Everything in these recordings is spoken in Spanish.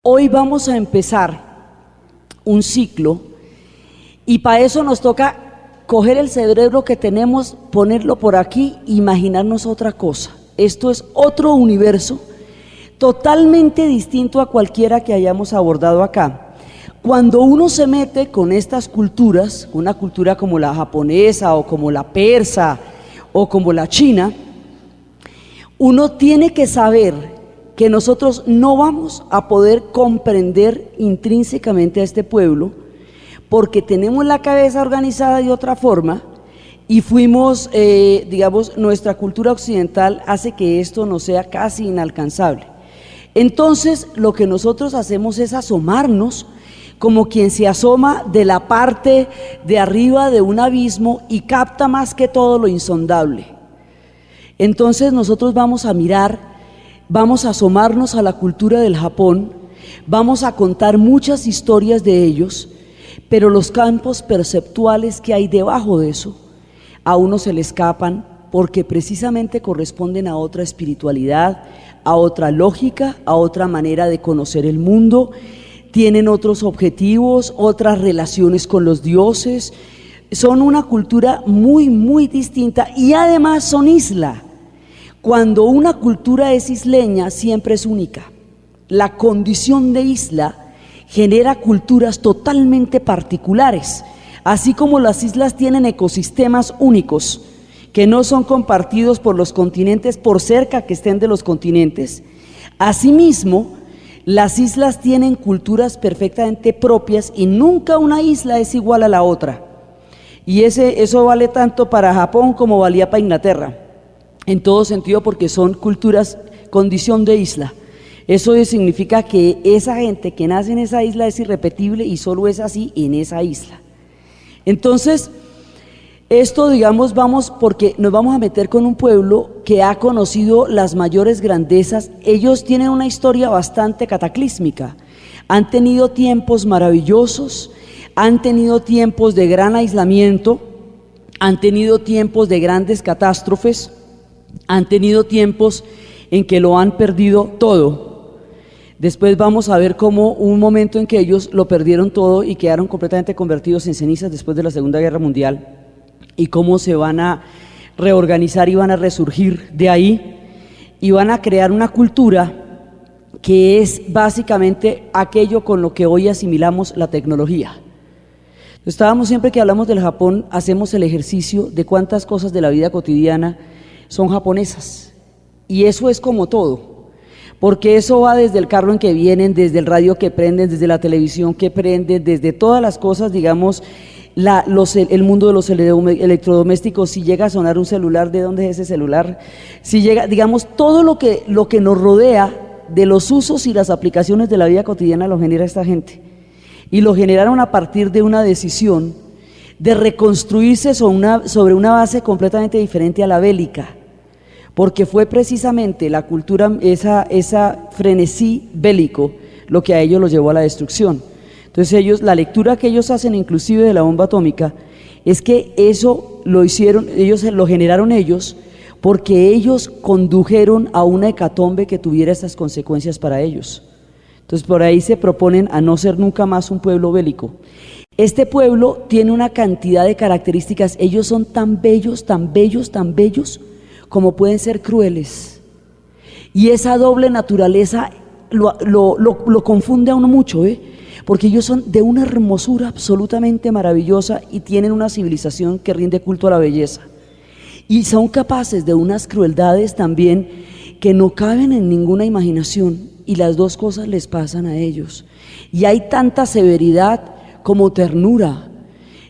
Hoy vamos a empezar un ciclo y para eso nos toca coger el cerebro que tenemos, ponerlo por aquí, imaginarnos otra cosa. Esto es otro universo totalmente distinto a cualquiera que hayamos abordado acá. Cuando uno se mete con estas culturas, una cultura como la japonesa o como la persa o como la china, uno tiene que saber que nosotros no vamos a poder comprender intrínsecamente a este pueblo porque tenemos la cabeza organizada de otra forma y fuimos, nuestra cultura occidental hace que esto nos sea casi inalcanzable. Entonces, lo que nosotros hacemos es asomarnos como quien se asoma de la parte de arriba de un abismo y capta más que todo lo insondable. Entonces, nosotros vamos a mirar, vamos a asomarnos a la cultura del Japón, vamos a contar muchas historias de ellos, pero los campos perceptuales que hay debajo de eso, a uno se le escapan porque precisamente corresponden a otra espiritualidad, a otra lógica, a otra manera de conocer el mundo, tienen otros objetivos, otras relaciones con los dioses, son una cultura muy, muy distinta y además son isla. Cuando una cultura es isleña, siempre es única. La condición de isla genera culturas totalmente particulares, así como las islas tienen ecosistemas únicos, que no son compartidos por los continentes por cerca que estén de los continentes. Asimismo, las islas tienen culturas perfectamente propias y nunca una isla es igual a la otra. Y eso vale tanto para Japón como valía para Inglaterra, en todo sentido, porque son culturas, condición de isla. Eso significa que esa gente que nace en esa isla es irrepetible y solo es así en esa isla. Entonces, esto vamos porque nos vamos a meter con un pueblo que ha conocido las mayores grandezas. Ellos tienen una historia bastante cataclísmica, han tenido tiempos maravillosos, han tenido tiempos de gran aislamiento, han tenido tiempos de grandes catástrofes, han tenido tiempos en que lo han perdido todo. Después vamos a ver cómo un momento en que ellos lo perdieron todo y quedaron completamente convertidos en cenizas después de la Segunda Guerra Mundial, y cómo se van a reorganizar y van a resurgir de ahí y van a crear una cultura que es básicamente aquello con lo que hoy asimilamos la tecnología. Siempre que hablamos del Japón, hacemos el ejercicio de cuántas cosas de la vida cotidiana son japonesas, y eso es como todo, porque eso va desde el carro en que vienen, desde el radio que prenden, desde la televisión que prenden, desde todas las cosas, el mundo de los electrodomésticos. Si llega a sonar un celular, ¿de dónde es ese celular? Si llega, todo lo que nos rodea de los usos y las aplicaciones de la vida cotidiana lo genera esta gente, y lo generaron a partir de una decisión de reconstruirse sobre una base completamente diferente a la bélica, porque fue precisamente la cultura, esa frenesí bélico, lo que a ellos los llevó a la destrucción. Entonces la lectura que ellos hacen inclusive de la bomba atómica es que eso lo generaron ellos, porque ellos condujeron a una hecatombe que tuviera estas consecuencias para ellos. Entonces por ahí se proponen a no ser nunca más un pueblo bélico. Este pueblo tiene una cantidad de características, ellos son tan bellos, tan bellos, tan bellos, como pueden ser crueles, y esa doble naturaleza lo confunde a uno mucho, porque ellos son de una hermosura absolutamente maravillosa y tienen una civilización que rinde culto a la belleza, y son capaces de unas crueldades también que no caben en ninguna imaginación, y las dos cosas les pasan a ellos, y hay tanta severidad como ternura.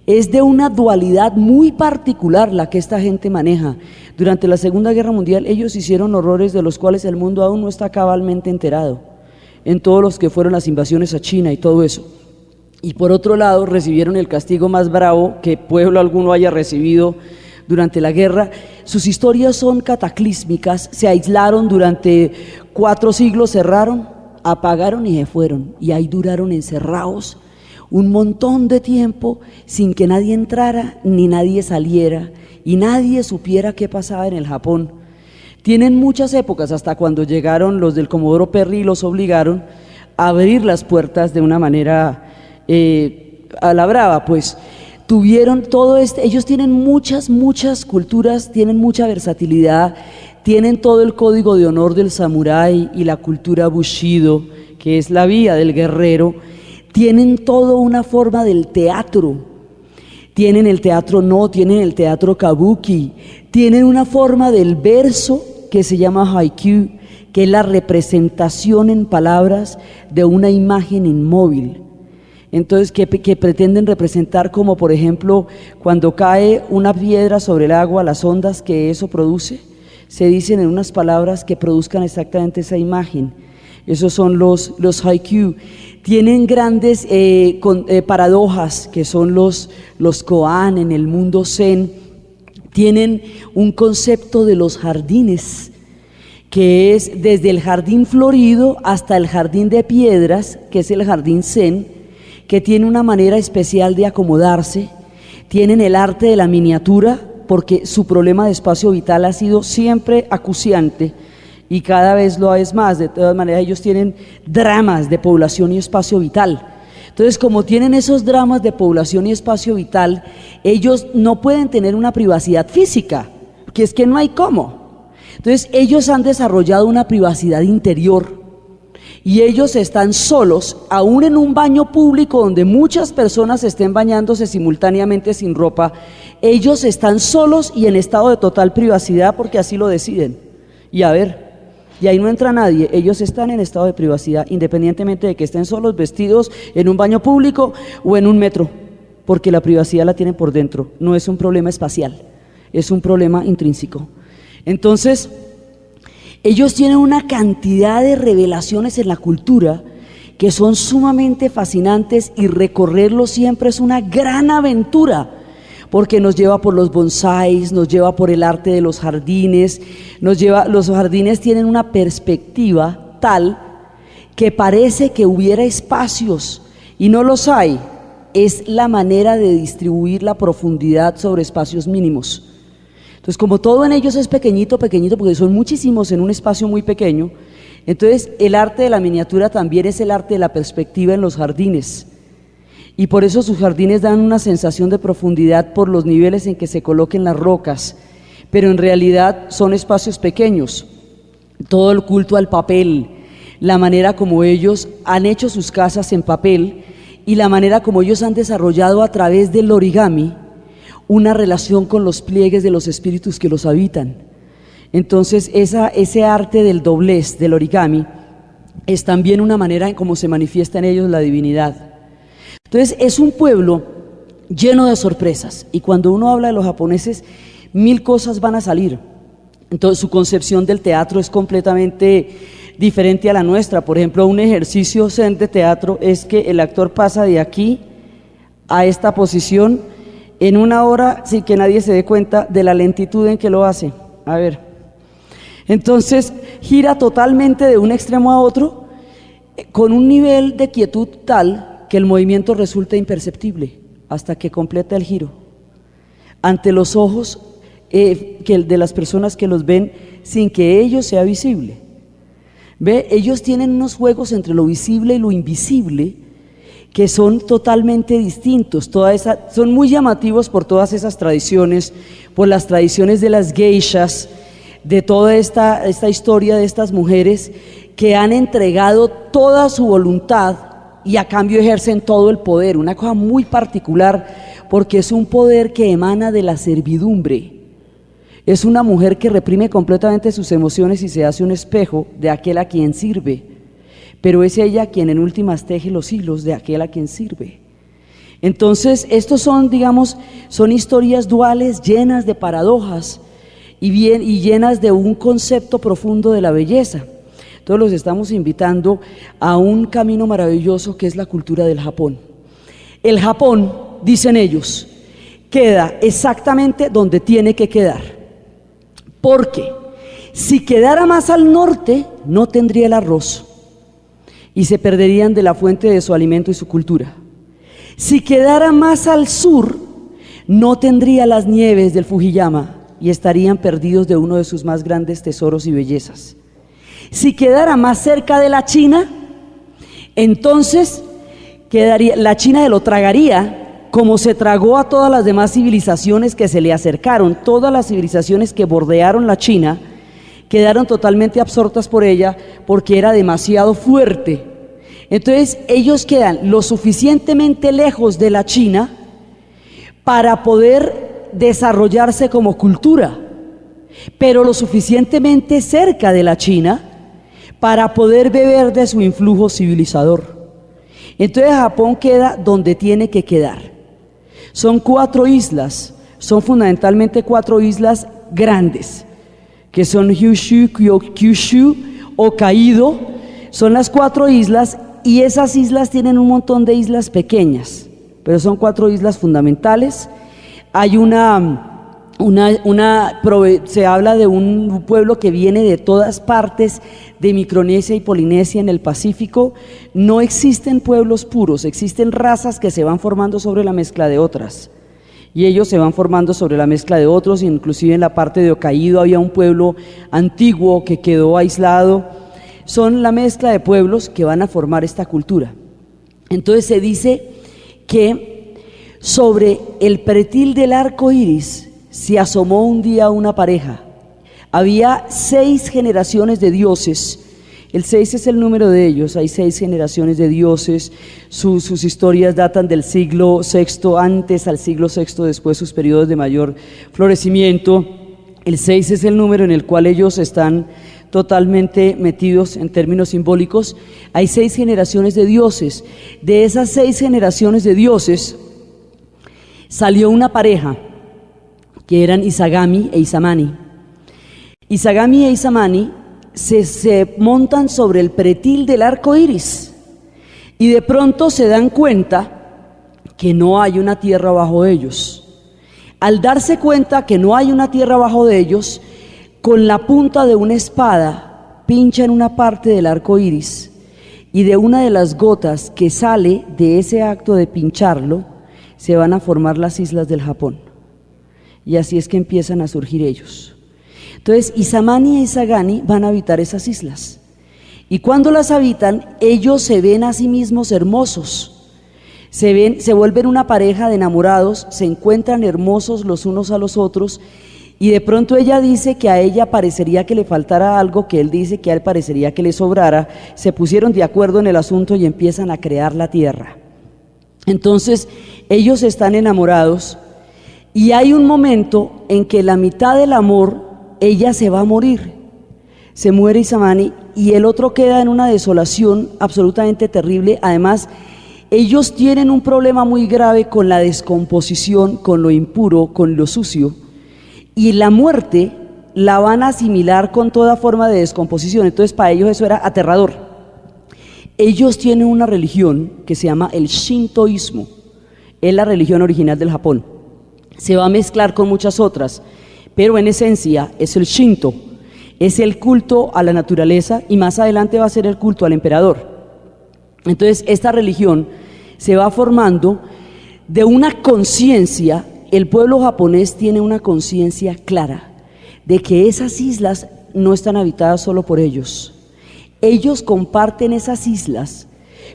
Es de una dualidad muy particular la que esta gente maneja. Durante la Segunda Guerra Mundial ellos hicieron horrores de los cuales el mundo aún no está cabalmente enterado, en todos los que fueron las invasiones a China y todo eso. Y por otro lado recibieron el castigo más bravo que pueblo alguno haya recibido durante la guerra. Sus historias son cataclísmicas, se aislaron durante 4 siglos, cerraron, apagaron y se fueron, y ahí duraron encerrados un montón de tiempo sin que nadie entrara ni nadie saliera y nadie supiera qué pasaba en el Japón. Tienen muchas épocas, hasta cuando llegaron los del Comodoro Perry y los obligaron abrir las puertas de una manera a la brava, pues tuvieron todo ellos tienen muchas culturas, tienen mucha versatilidad, tienen todo el código de honor del samurái y la cultura bushido, que es la vía del guerrero, tienen toda una forma del teatro, tienen el teatro no, tienen el teatro kabuki, tienen una forma del verso que se llama haiku, que es la representación en palabras de una imagen inmóvil. Entonces, que pretenden representar como, por ejemplo, cuando cae una piedra sobre el agua, las ondas que eso produce, se dicen en unas palabras que produzcan exactamente esa imagen. Esos son los haiku. Tienen grandes paradojas, que son los koan en el mundo zen. Tienen un concepto de los jardines, que es desde el jardín florido hasta el jardín de piedras, que es el jardín zen, que tiene una manera especial de acomodarse. Tienen el arte de la miniatura, porque su problema de espacio vital ha sido siempre acuciante y cada vez lo es más. De todas maneras, ellos tienen dramas de población y espacio vital. Entonces, como tienen esos dramas de población y espacio vital, ellos no pueden tener una privacidad física, porque es que no hay cómo. Entonces, ellos han desarrollado una privacidad interior. Y ellos están solos, aún en un baño público donde muchas personas estén bañándose simultáneamente sin ropa. Ellos están solos y en estado de total privacidad porque así lo deciden. Y a ver, y ahí no entra nadie, ellos están en estado de privacidad independientemente de que estén solos, vestidos en un baño público o en un metro, porque la privacidad la tienen por dentro, no es un problema espacial, es un problema intrínseco. Entonces, ellos tienen una cantidad de revelaciones en la cultura que son sumamente fascinantes y recorrerlo siempre es una gran aventura, porque nos lleva por los bonsáis, nos lleva por el arte de los jardines, los jardines tienen una perspectiva tal que parece que hubiera espacios y no los hay, es la manera de distribuir la profundidad sobre espacios mínimos. Entonces, como todo en ellos es pequeñito, porque son muchísimos en un espacio muy pequeño, entonces el arte de la miniatura también es el arte de la perspectiva en los jardines. Y por eso sus jardines dan una sensación de profundidad por los niveles en que se coloquen las rocas, pero en realidad son espacios pequeños. Todo el culto al papel, la manera como ellos han hecho sus casas en papel y la manera como ellos han desarrollado a través del origami una relación con los pliegues de los espíritus que los habitan. Entonces ese arte del doblez, del origami, es también una manera en cómo se manifiesta en ellos la divinidad. Entonces es un pueblo lleno de sorpresas y cuando uno habla de los japoneses, 1000 cosas van a salir. Entonces su concepción del teatro es completamente diferente a la nuestra. Por ejemplo, un ejercicio zen de teatro es que el actor pasa de aquí a esta posición en 1 hora sin que nadie se dé cuenta de la lentitud en que lo hace. A ver, entonces gira totalmente de un extremo a otro con un nivel de quietud tal que el movimiento resulta imperceptible hasta que completa el giro ante los ojos de las personas que los ven sin que ello sea visible. ¿Ve? Ellos tienen unos juegos entre lo visible y lo invisible que son totalmente distintos, son muy llamativos por todas esas tradiciones, por las tradiciones de las geishas, de toda esta historia de estas mujeres que han entregado toda su voluntad y a cambio ejercen todo el poder, una cosa muy particular porque es un poder que emana de la servidumbre. Es una mujer que reprime completamente sus emociones y se hace un espejo de aquel a quien sirve. Pero es ella quien en últimas teje los hilos de aquel a quien sirve. Entonces, estos son, digamos, son historias duales llenas de paradojas y llenas de un concepto profundo de la belleza. Entonces los estamos invitando a un camino maravilloso que es la cultura del Japón. El Japón, dicen ellos, queda exactamente donde tiene que quedar. Porque si quedara más al norte, no tendría el arroz y se perderían de la fuente de su alimento y su cultura. Si quedara más al sur, no tendría las nieves del Fujiyama y estarían perdidos de uno de sus más grandes tesoros y bellezas. Si quedara más cerca de la China, Entonces, la China se lo tragaría como se tragó a todas las demás civilizaciones que se le acercaron. Todas las civilizaciones que bordearon la China quedaron totalmente absortas por ella porque era demasiado fuerte. Entonces ellos quedan lo suficientemente lejos de la China para poder desarrollarse como cultura, pero lo suficientemente cerca de la China para poder beber de su influjo civilizador. Entonces Japón queda donde tiene que quedar. Son 4 islas, son fundamentalmente 4 islas grandes, que son Kyushu, Hokkaido, son las 4 islas, y esas islas tienen un montón de islas pequeñas, pero son 4 islas fundamentales. Hay se habla de un pueblo que viene de todas partes de Micronesia y Polinesia en el Pacífico. No existen pueblos puros, existen razas que se van formando sobre la mezcla de otras, y ellos se van formando sobre la mezcla de otros. Inclusive en la parte de Hokkaido había un pueblo antiguo que quedó aislado. Son la mezcla de pueblos que van a formar esta cultura. Entonces se dice que sobre el pretil del arco iris se asomó un día una pareja. Había 6 generaciones de dioses. El 6 es el número de ellos. Hay 6 generaciones de dioses. Sus historias datan del siglo VI antes al siglo VI después, sus periodos de mayor florecimiento. El 6 es el número en el cual ellos están totalmente metidos en términos simbólicos. Hay 6 generaciones de dioses. De esas 6 generaciones de dioses salió una pareja que eran Izagami e Izamani. Izagami e Izamani se montan sobre el pretil del arco iris y de pronto se dan cuenta que no hay una tierra bajo ellos. Al darse cuenta que no hay una tierra bajo de ellos, con la punta de una espada pinchan una parte del arco iris, y de una de las gotas que sale de ese acto de pincharlo se van a formar las islas del Japón, y así es que empiezan a surgir ellos. Entonces Izamani e Izagami van a habitar esas islas, y cuando las habitan ellos se ven a sí mismos hermosos, se vuelven una pareja de enamorados, se encuentran hermosos los unos a los otros. Y de pronto ella dice que a ella parecería que le faltara algo, que él dice que a él parecería que le sobrara. Se pusieron de acuerdo en el asunto y empiezan a crear la tierra. Entonces ellos están enamorados y hay un momento en que la mitad del amor, ella se va a morir. Se muere Izamani y el otro queda en una desolación absolutamente terrible. Además, ellos tienen un problema muy grave con la descomposición, con lo impuro, con lo sucio. Y la muerte la van a asimilar con toda forma de descomposición. Entonces para ellos eso era aterrador. Ellos tienen una religión que se llama el Shintoísmo. Es la religión original del Japón. Se va a mezclar con muchas otras, pero en esencia es el Shinto. Es el culto a la naturaleza y más adelante va a ser el culto al emperador. Entonces esta religión se va formando de una conciencia. El pueblo japonés tiene una conciencia clara de que esas islas no están habitadas solo por ellos. Ellos comparten esas islas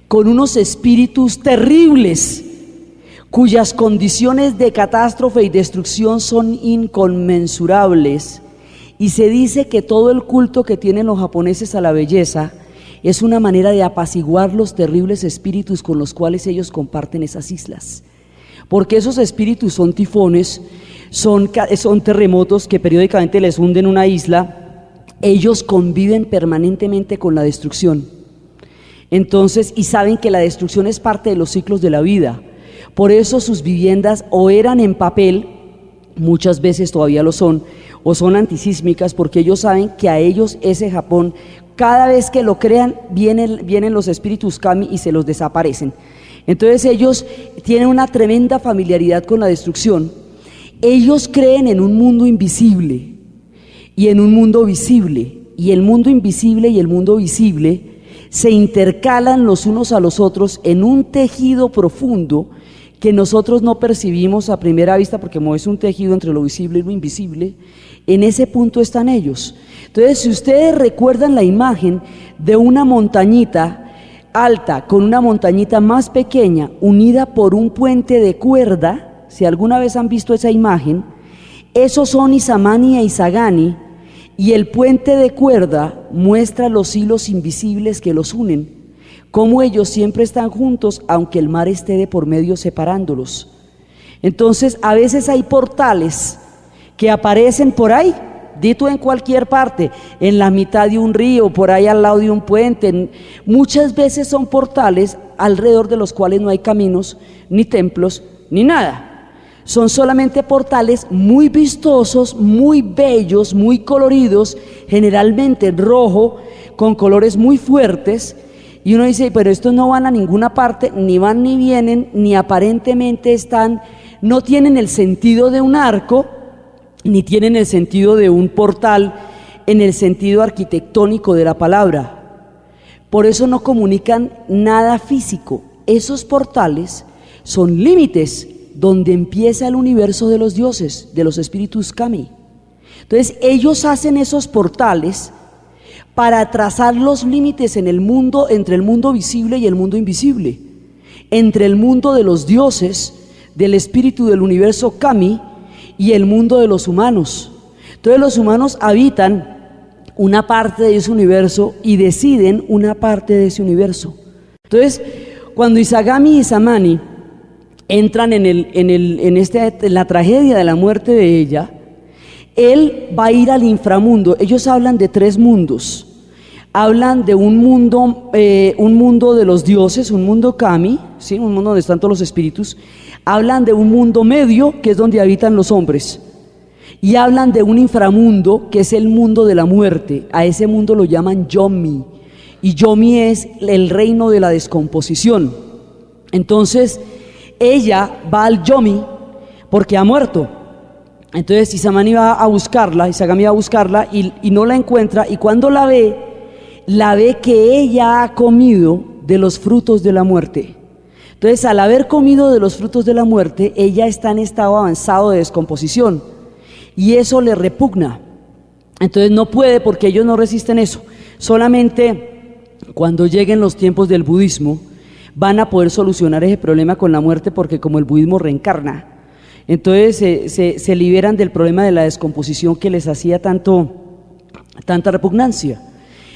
con unos espíritus terribles, cuyas condiciones de catástrofe y destrucción son inconmensurables. Y se dice que todo el culto que tienen los japoneses a la belleza es una manera de apaciguar los terribles espíritus con los cuales ellos comparten esas islas. Porque esos espíritus son tifones, son terremotos que periódicamente les hunden una isla. Ellos conviven permanentemente con la destrucción. Entonces, y saben que la destrucción es parte de los ciclos de la vida. Por eso sus viviendas o eran en papel, muchas veces todavía lo son, o son antisísmicas, porque ellos saben que a ellos ese Japón, cada vez que lo crean, vienen los espíritus kami y se los desaparecen. Entonces ellos tienen una tremenda familiaridad con la destrucción. Ellos creen en un mundo invisible y en un mundo visible, y el mundo invisible y el mundo visible se intercalan los unos a los otros en un tejido profundo que nosotros no percibimos a primera vista, porque como es un tejido entre lo visible y lo invisible. En ese punto están ellos. Entonces, si ustedes recuerdan la imagen de una montañita alta, con una montañita más pequeña, unida por un puente de cuerda. Si alguna vez han visto esa imagen, esos son Isamani e Isagani, y el puente de cuerda muestra los hilos invisibles que los unen, cómo ellos siempre están juntos, aunque el mar esté de por medio separándolos. Entonces, a veces hay portales que aparecen por ahí, dito en cualquier parte, en la mitad de un río, por ahí al lado de un puente. Muchas veces son portales alrededor de los cuales no hay caminos, ni templos, ni nada. Son solamente portales muy vistosos, muy bellos, muy coloridos, generalmente en rojo, con colores muy fuertes. Y uno dice, pero estos no van a ninguna parte, ni van ni vienen, ni aparentemente están, no tienen el sentido de un arco, ni tienen el sentido de un portal en el sentido arquitectónico de la palabra. Por eso no comunican nada físico. Esos portales son límites donde empieza el universo de los dioses, de los espíritus kami. Entonces ellos hacen esos portales para trazar los límites en el mundo, entre el mundo visible y el mundo invisible, entre el mundo de los dioses, del espíritu del universo kami, y el mundo de los humanos. Entonces los humanos habitan una parte de ese universo y deciden una parte de ese universo. Entonces, cuando Isagami y Isamani entran en la tragedia de la muerte de ella, él va a ir al inframundo. Ellos hablan de 3 mundos. Hablan de un mundo de los dioses, un mundo kami, ¿sí? Un mundo donde están todos los espíritus. Hablan de un mundo medio, que es donde habitan los hombres, y hablan de un inframundo, que es el mundo de la muerte. A ese mundo lo llaman Yomi, y Yomi es el reino de la descomposición. Entonces, ella va al Yomi porque ha muerto. Entonces Isamani va a buscarla, Isagami va a buscarla y no la encuentra, y cuando la ve que ella ha comido de los frutos de la muerte. Entonces, al haber comido de los frutos de la muerte, ella está en estado avanzado de descomposición y eso le repugna. Entonces no puede, porque ellos no resisten eso. Solamente cuando lleguen los tiempos del budismo van a poder solucionar ese problema con la muerte, porque como el budismo reencarna, entonces se liberan del problema de la descomposición que les hacía tanta repugnancia.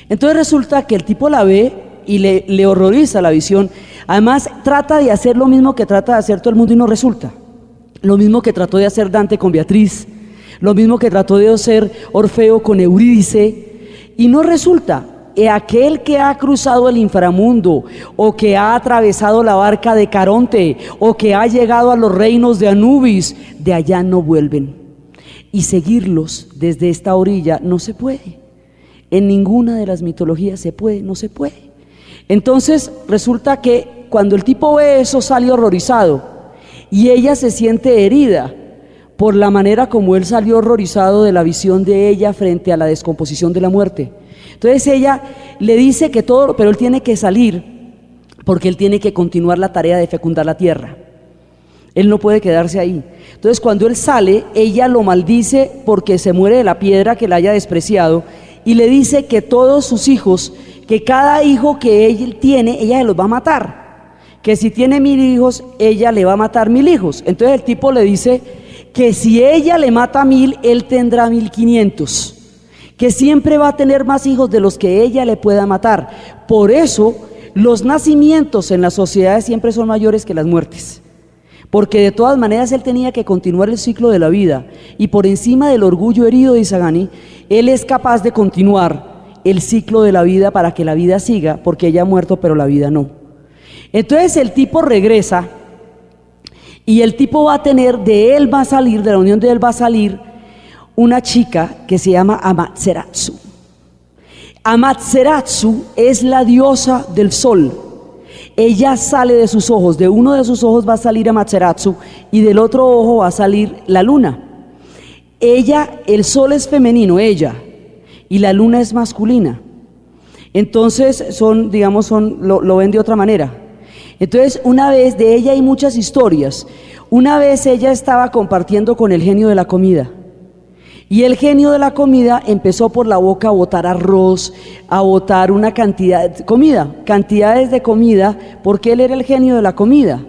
Entonces resulta que el tipo la ve y le horroriza la visión. Además trata de hacer lo mismo que trata de hacer todo el mundo y no resulta. Lo mismo que trató de hacer Dante con Beatriz, lo mismo que trató de hacer Orfeo con Eurídice, y no resulta. Aquel que ha cruzado el inframundo, o que ha atravesado la barca de Caronte, o que ha llegado a los reinos de Anubis, de allá no vuelven. Y seguirlos desde esta orilla no se puede. En ninguna de las mitologías se puede, no se puede. Entonces resulta que cuando el tipo ve eso sale horrorizado, y ella se siente herida por la manera como él salió horrorizado de la visión de ella frente a la descomposición de la muerte. Entonces ella le dice que todo, pero él tiene que salir porque él tiene que continuar la tarea de fecundar la tierra. Él no puede quedarse ahí. Entonces cuando él sale, ella lo maldice porque se muere de la piedra que la haya despreciado, y le dice que todos sus hijos, que cada hijo que él tiene, ella se los va a matar, que si tiene 1000 hijos, ella le va a matar 1000 hijos. Entonces el tipo le dice que si ella le mata 1000, él tendrá 1500, que siempre va a tener más hijos de los que ella le pueda matar. Por eso los nacimientos en las sociedades siempre son mayores que las muertes, porque de todas maneras él tenía que continuar el ciclo de la vida, y por encima del orgullo herido de Isagani, él es capaz de continuar el ciclo de la vida para que la vida siga, porque ella ha muerto pero la vida no. Entonces el tipo regresa, y el tipo va a tener, de él va a salir, de la unión de él va a salir una chica que se llama Amaterasu. Amaterasu es la diosa del sol. Ella sale de sus ojos, de uno de sus ojos va a salir Amaterasu y del otro ojo va a salir la luna. Ella, el sol es femenino, ella, y la luna es masculina. Entonces lo ven de otra manera. Entonces una vez, de ella hay muchas historias. Una vez ella estaba compartiendo con el genio de la comida, Y el genio de la comida empezó por la boca a botar arroz, a botar una cantidad de comida, cantidades de comida, porque él era el genio de la comida.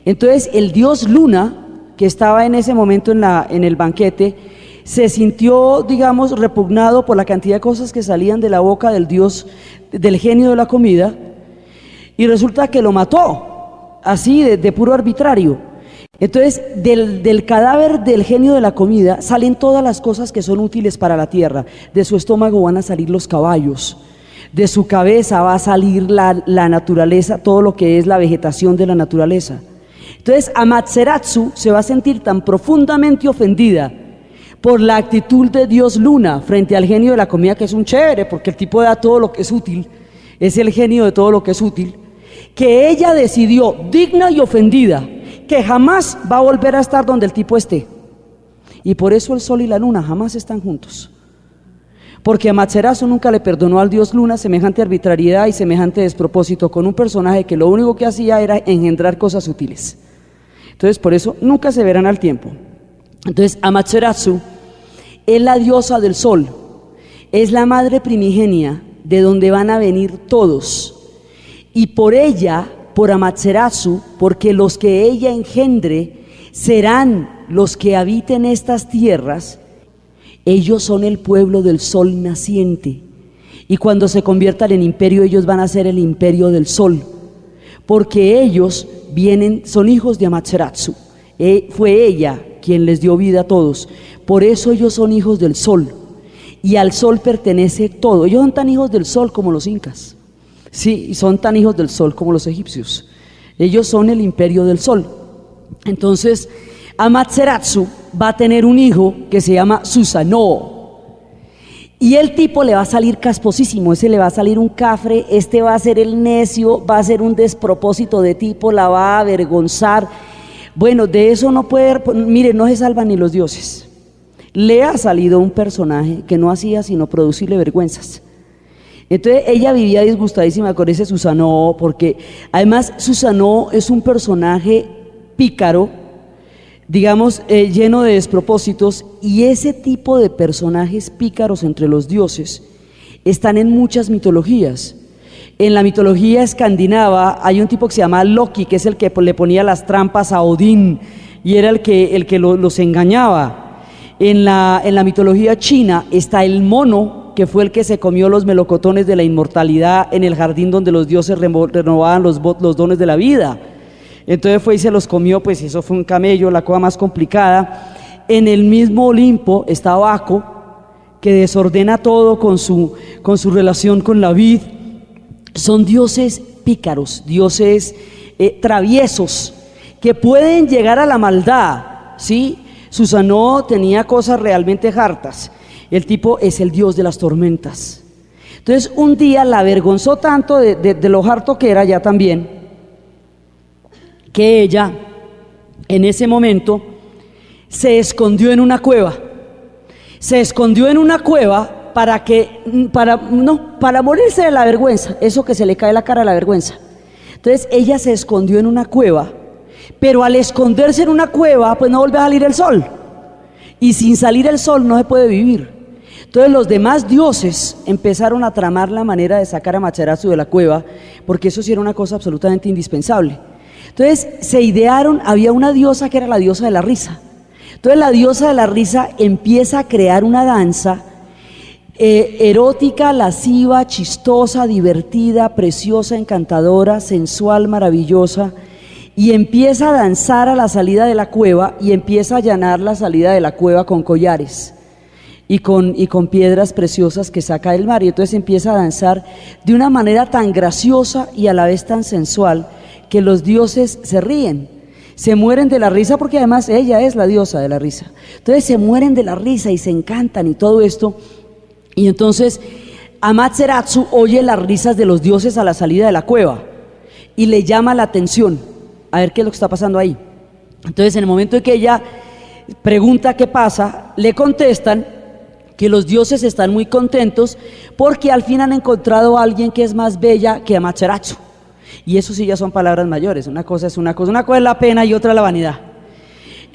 Entonces el dios Luna, que estaba en ese momento en el banquete, se sintió, digamos, repugnado por la cantidad de cosas que salían de la boca del dios, del genio de la comida, y resulta que lo mató, así de puro arbitrario. Entonces, del cadáver del genio de la comida salen todas las cosas que son útiles para la tierra. De su estómago van a salir los caballos, de su cabeza va a salir la naturaleza, todo lo que es la vegetación de la naturaleza. Entonces, Amaterasu se va a sentir tan profundamente ofendida por la actitud de Dios Luna frente al genio de la comida, que es un chévere, porque el tipo da todo lo que es útil, es el genio de todo lo que es útil, que ella decidió, digna y ofendida, que jamás va a volver a estar donde el tipo esté. Y por eso el sol y la luna jamás están juntos, porque Amaterasu nunca le perdonó al dios Luna semejante arbitrariedad y semejante despropósito con un personaje que lo único que hacía era engendrar cosas útiles. Entonces por eso nunca se verán al tiempo. Entonces Amaterasu es la diosa del sol, es la madre primigenia de donde van a venir todos, y por ella, por Amaterasu, porque los que ella engendre serán los que habiten estas tierras, ellos son el pueblo del sol naciente, y cuando se conviertan en imperio ellos van a ser el imperio del sol, porque ellos son hijos de Amaterasu. Fue ella quien les dio vida a todos, por eso ellos son hijos del sol, y al sol pertenece todo. Ellos son tan hijos del sol como los incas, sí, y son tan hijos del sol como los egipcios. Ellos son el imperio del sol. Entonces Amaterasu va a tener un hijo que se llama Susanoo, y el tipo le va a salir casposísimo, ese le va a salir un cafre, este va a ser el necio, va a ser un despropósito de tipo, la va a avergonzar. Bueno, de eso no puede, mire, no se salvan ni los dioses. Le ha salido un personaje que no hacía sino producirle vergüenzas. Entonces ella vivía disgustadísima con ese Susanoo, porque además Susanoo es un personaje pícaro, digamos, lleno de despropósitos, y ese tipo de personajes pícaros entre los dioses están en muchas mitologías. En la mitología escandinava hay un tipo que se llama Loki, que es el que le ponía las trampas a Odín y era el que los engañaba. En la mitología china está el mono, que fue el que se comió los melocotones de la inmortalidad en el jardín donde los dioses renovaban los dones de la vida. Entonces fue y se los comió, pues eso fue un camello, la cosa más complicada. En el mismo Olimpo está Baco, que desordena todo con su relación con la vid. Son dioses pícaros, dioses traviesos, que pueden llegar a la maldad, ¿sí? Susanoo tenía cosas realmente hartas. El tipo es el dios de las tormentas. Entonces un día la avergonzó tanto de lo harto que era ya también, que ella en ese momento se escondió en una cueva. Se escondió en una cueva para morirse de la vergüenza, eso que se le cae la cara de la vergüenza. Entonces ella se escondió en una cueva, pero al esconderse en una cueva, pues no vuelve a salir el sol, y sin salir el sol no se puede vivir. Entonces los demás dioses empezaron a tramar la manera de sacar a Amaterasu de la cueva, porque eso sí era una cosa absolutamente indispensable. Entonces se idearon, había una diosa que era la diosa de la risa. Entonces la diosa de la risa empieza a crear una danza erótica, lasciva, chistosa, divertida, preciosa, encantadora, sensual, maravillosa, y empieza a danzar a la salida de la cueva y empieza a allanar la salida de la cueva con collares y con piedras preciosas que saca del mar, y entonces empieza a danzar de una manera tan graciosa y a la vez tan sensual que los dioses se ríen, se mueren de la risa, porque además ella es la diosa de la risa. Entonces se mueren de la risa y se encantan y todo esto. Y entonces Amaterasu oye las risas de los dioses a la salida de la cueva y le llama la atención a ver qué es lo que está pasando ahí. Entonces en el momento en que ella pregunta qué pasa, le contestan que los dioses están muy contentos porque al fin han encontrado a alguien que es más bella que Amaterasu. Y eso sí ya son palabras mayores. Una cosa es la pena y otra la vanidad.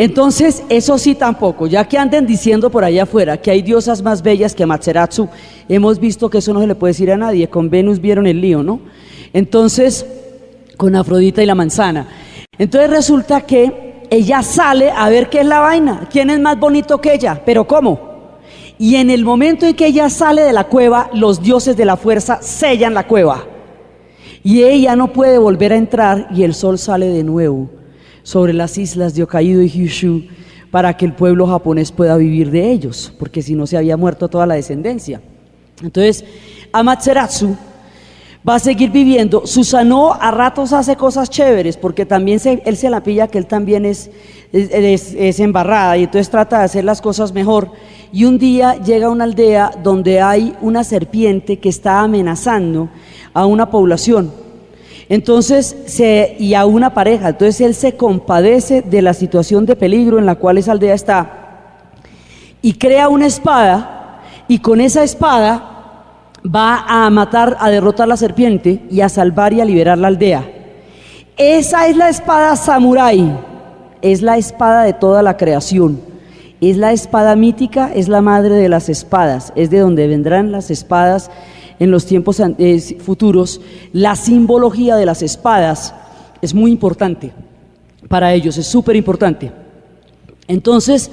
Entonces, eso sí tampoco, ya que anden diciendo por allá afuera que hay diosas más bellas que Amaterasu, hemos visto que eso no se le puede decir a nadie. Con Venus vieron el lío, ¿no? Entonces, con Afrodita y la manzana. Entonces resulta que ella sale a ver qué es la vaina, quién es más bonito que ella, pero ¿cómo? Y en el momento en que ella sale de la cueva, los dioses de la fuerza sellan la cueva. Y ella no puede volver a entrar y el sol sale de nuevo sobre las islas de Hokkaido y Kyushu para que el pueblo japonés pueda vivir de ellos, porque si no se había muerto toda la descendencia. Entonces, Amaterasu va a seguir viviendo. Susanoo a ratos hace cosas chéveres, porque también él se la pilla que él también es embarrada, y entonces trata de hacer las cosas mejor. Y un día llega a una aldea donde hay una serpiente que está amenazando a una población. Entonces, y a una pareja. Entonces él se compadece de la situación de peligro en la cual esa aldea está y crea una espada, y con esa espada va a matar, a derrotar la serpiente y a salvar y a liberar la aldea. Esa es la espada samurái, es la espada de toda la creación, es la espada mítica, es la madre de las espadas, es de donde vendrán las espadas en los tiempos futuros. La simbología de las espadas es muy importante para ellos, es súper importante. Entonces,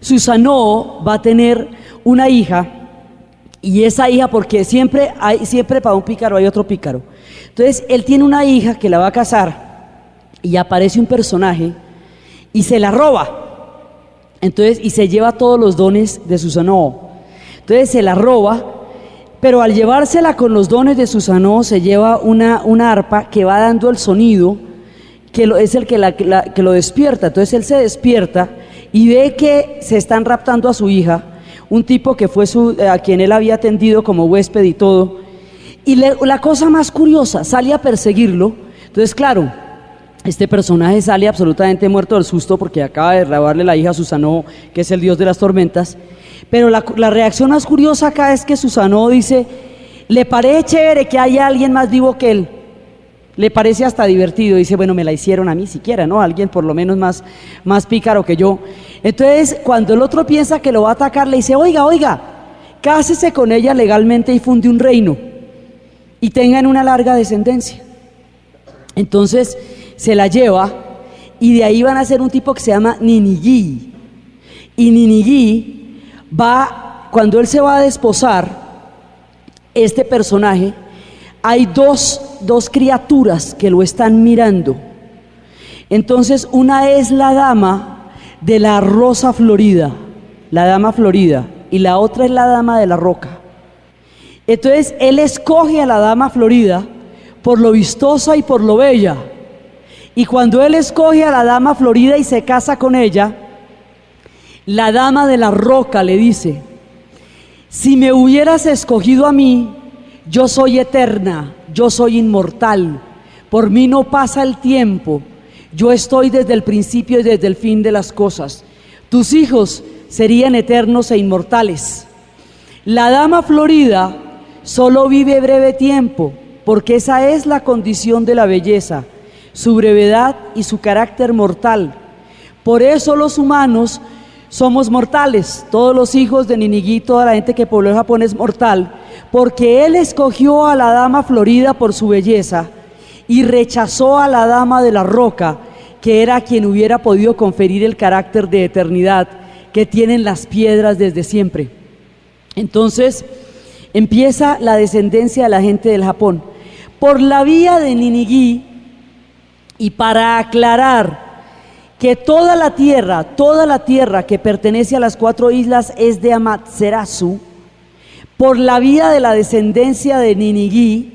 Susanoo va a tener una hija, y esa hija, porque siempre para un pícaro hay otro pícaro. Entonces, él tiene una hija que la va a casar, y aparece un personaje y se la roba. Entonces, y se lleva todos los dones de Susanoo. Entonces se la roba, pero al llevársela con los dones de Susanoo, se lleva una arpa que va dando el sonido, es el que lo despierta. Entonces él se despierta y ve que se están raptando a su hija, un tipo que fue a quien él había atendido como huésped y todo. Y la cosa más curiosa, sale a perseguirlo. Entonces, claro, este personaje sale absolutamente muerto del susto porque acaba de robarle la hija a Susanoo, que es el dios de las tormentas. Pero la reacción más curiosa acá es que Susanoo dice, le parece chévere que haya alguien más vivo que él. Le parece hasta divertido. Dice, bueno, me la hicieron a mí siquiera, ¿no? Alguien por lo menos más pícaro que yo. Entonces, cuando el otro piensa que lo va a atacar, le dice, oiga, cásese con ella legalmente y funde un reino y tengan una larga descendencia. Entonces se la lleva, y de ahí van a hacer un tipo que se llama Ninigi. Y Ninigi cuando él se va a desposar, este personaje, hay dos criaturas que lo están mirando. Entonces, una es la dama de la rosa florida, la dama florida, y la otra es la dama de la roca. Entonces, él escoge a la dama florida por lo vistosa y por lo bella. Y cuando él escoge a la dama florida y se casa con ella, la dama de la roca le dice, si me hubieras escogido a mí, yo soy eterna, yo soy inmortal, por mí no pasa el tiempo, yo estoy desde el principio y desde el fin de las cosas. Tus hijos serían eternos e inmortales. La dama florida solo vive breve tiempo, porque esa es la condición de la belleza, su brevedad y su carácter mortal. Por eso los humanos somos mortales. Todos los hijos de Ninigi, toda la gente que pobló el Japón es mortal, porque él escogió a la dama florida por su belleza y rechazó a la dama de la roca, que era quien hubiera podido conferir el carácter de eternidad que tienen las piedras desde siempre. Entonces empieza la descendencia de la gente del Japón por la vía de Ninigi. Y para aclarar que toda la tierra que pertenece a las 4 islas es de Amaterasu, por la vía de la descendencia de Ninigi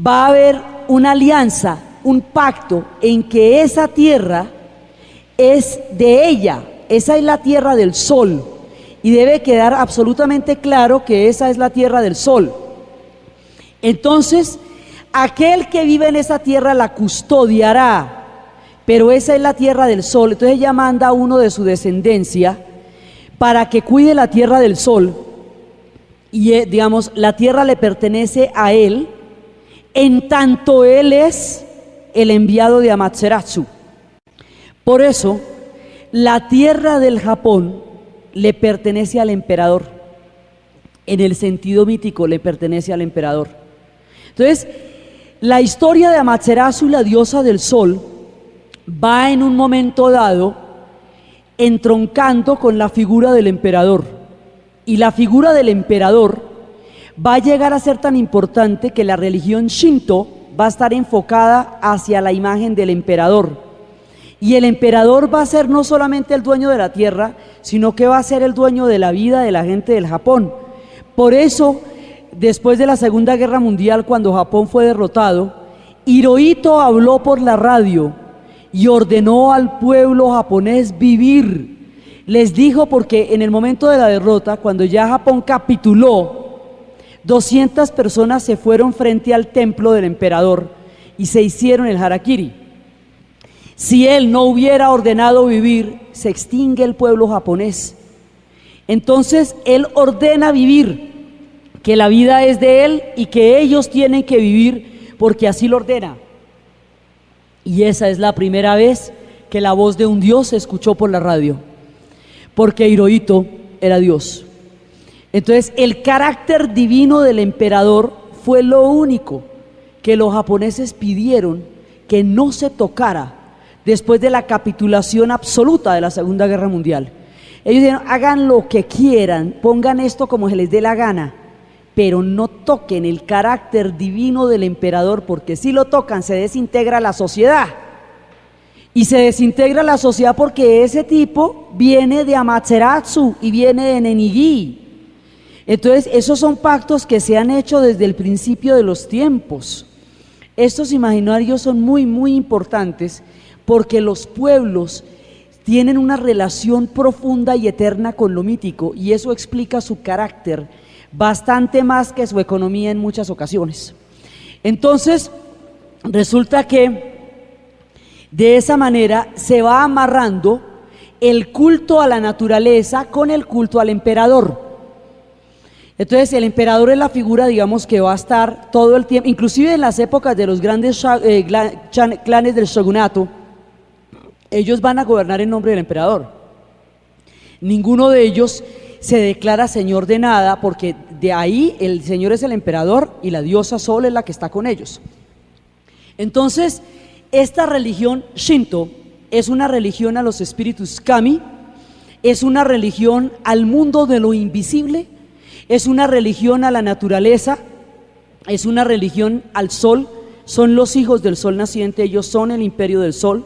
va a haber una alianza, un pacto en que esa tierra es de ella, esa es la tierra del sol, y debe quedar absolutamente claro que esa es la tierra del sol. Entonces, aquel que vive en esa tierra la custodiará, pero esa es la tierra del sol. Entonces ella manda a uno de su descendencia para que cuide la tierra del sol, y digamos, la tierra le pertenece a él, en tanto él es el enviado de Amaterasu. Por eso, la tierra del Japón le pertenece al emperador. En el sentido mítico le pertenece al emperador. Entonces, la historia de Amaterasu, la diosa del sol, va en un momento dado entroncando con la figura del emperador. Y la figura del emperador va a llegar a ser tan importante que la religión Shinto va a estar enfocada hacia la imagen del emperador. Y el emperador va a ser no solamente el dueño de la tierra, sino que va a ser el dueño de la vida de la gente del Japón. Por eso, después de la Segunda Guerra Mundial, cuando Japón fue derrotado, Hirohito habló por la radio y ordenó al pueblo japonés vivir. Les dijo, porque en el momento de la derrota, cuando ya Japón capituló, 200 personas se fueron frente al templo del emperador y se hicieron el harakiri. Si él no hubiera ordenado vivir, se extingue el pueblo japonés. Entonces él ordena vivir, que la vida es de él y que ellos tienen que vivir porque así lo ordena. Y esa es la primera vez que la voz de un Dios se escuchó por la radio, porque Hirohito era Dios. Entonces el carácter divino del emperador fue lo único que los japoneses pidieron que no se tocara después de la capitulación absoluta de la Segunda Guerra Mundial. Ellos dijeron, hagan lo que quieran, pongan esto como se les dé la gana, pero no toquen el carácter divino del emperador, porque si lo tocan se desintegra la sociedad. Y se desintegra la sociedad porque ese tipo viene de Amaterasu y viene de Nenigi. Entonces, esos son pactos que se han hecho desde el principio de los tiempos. Estos imaginarios son muy, muy importantes porque los pueblos tienen una relación profunda y eterna con lo mítico, y eso explica su carácter bastante más que su economía en muchas ocasiones. Entonces, resulta que de esa manera se va amarrando el culto a la naturaleza con el culto al emperador. Entonces el emperador es la figura, digamos, que va a estar todo el tiempo, inclusive en las épocas de los grandes clanes del shogunato, ellos van a gobernar en nombre del emperador. Ninguno de ellos se declara señor de nada, porque de ahí el señor es el emperador y la diosa Sol es la que está con ellos. Entonces, esta religión Shinto es una religión a los espíritus kami, es una religión al mundo de lo invisible, es una religión a la naturaleza, es una religión al sol, son los hijos del sol naciente, ellos son el imperio del sol,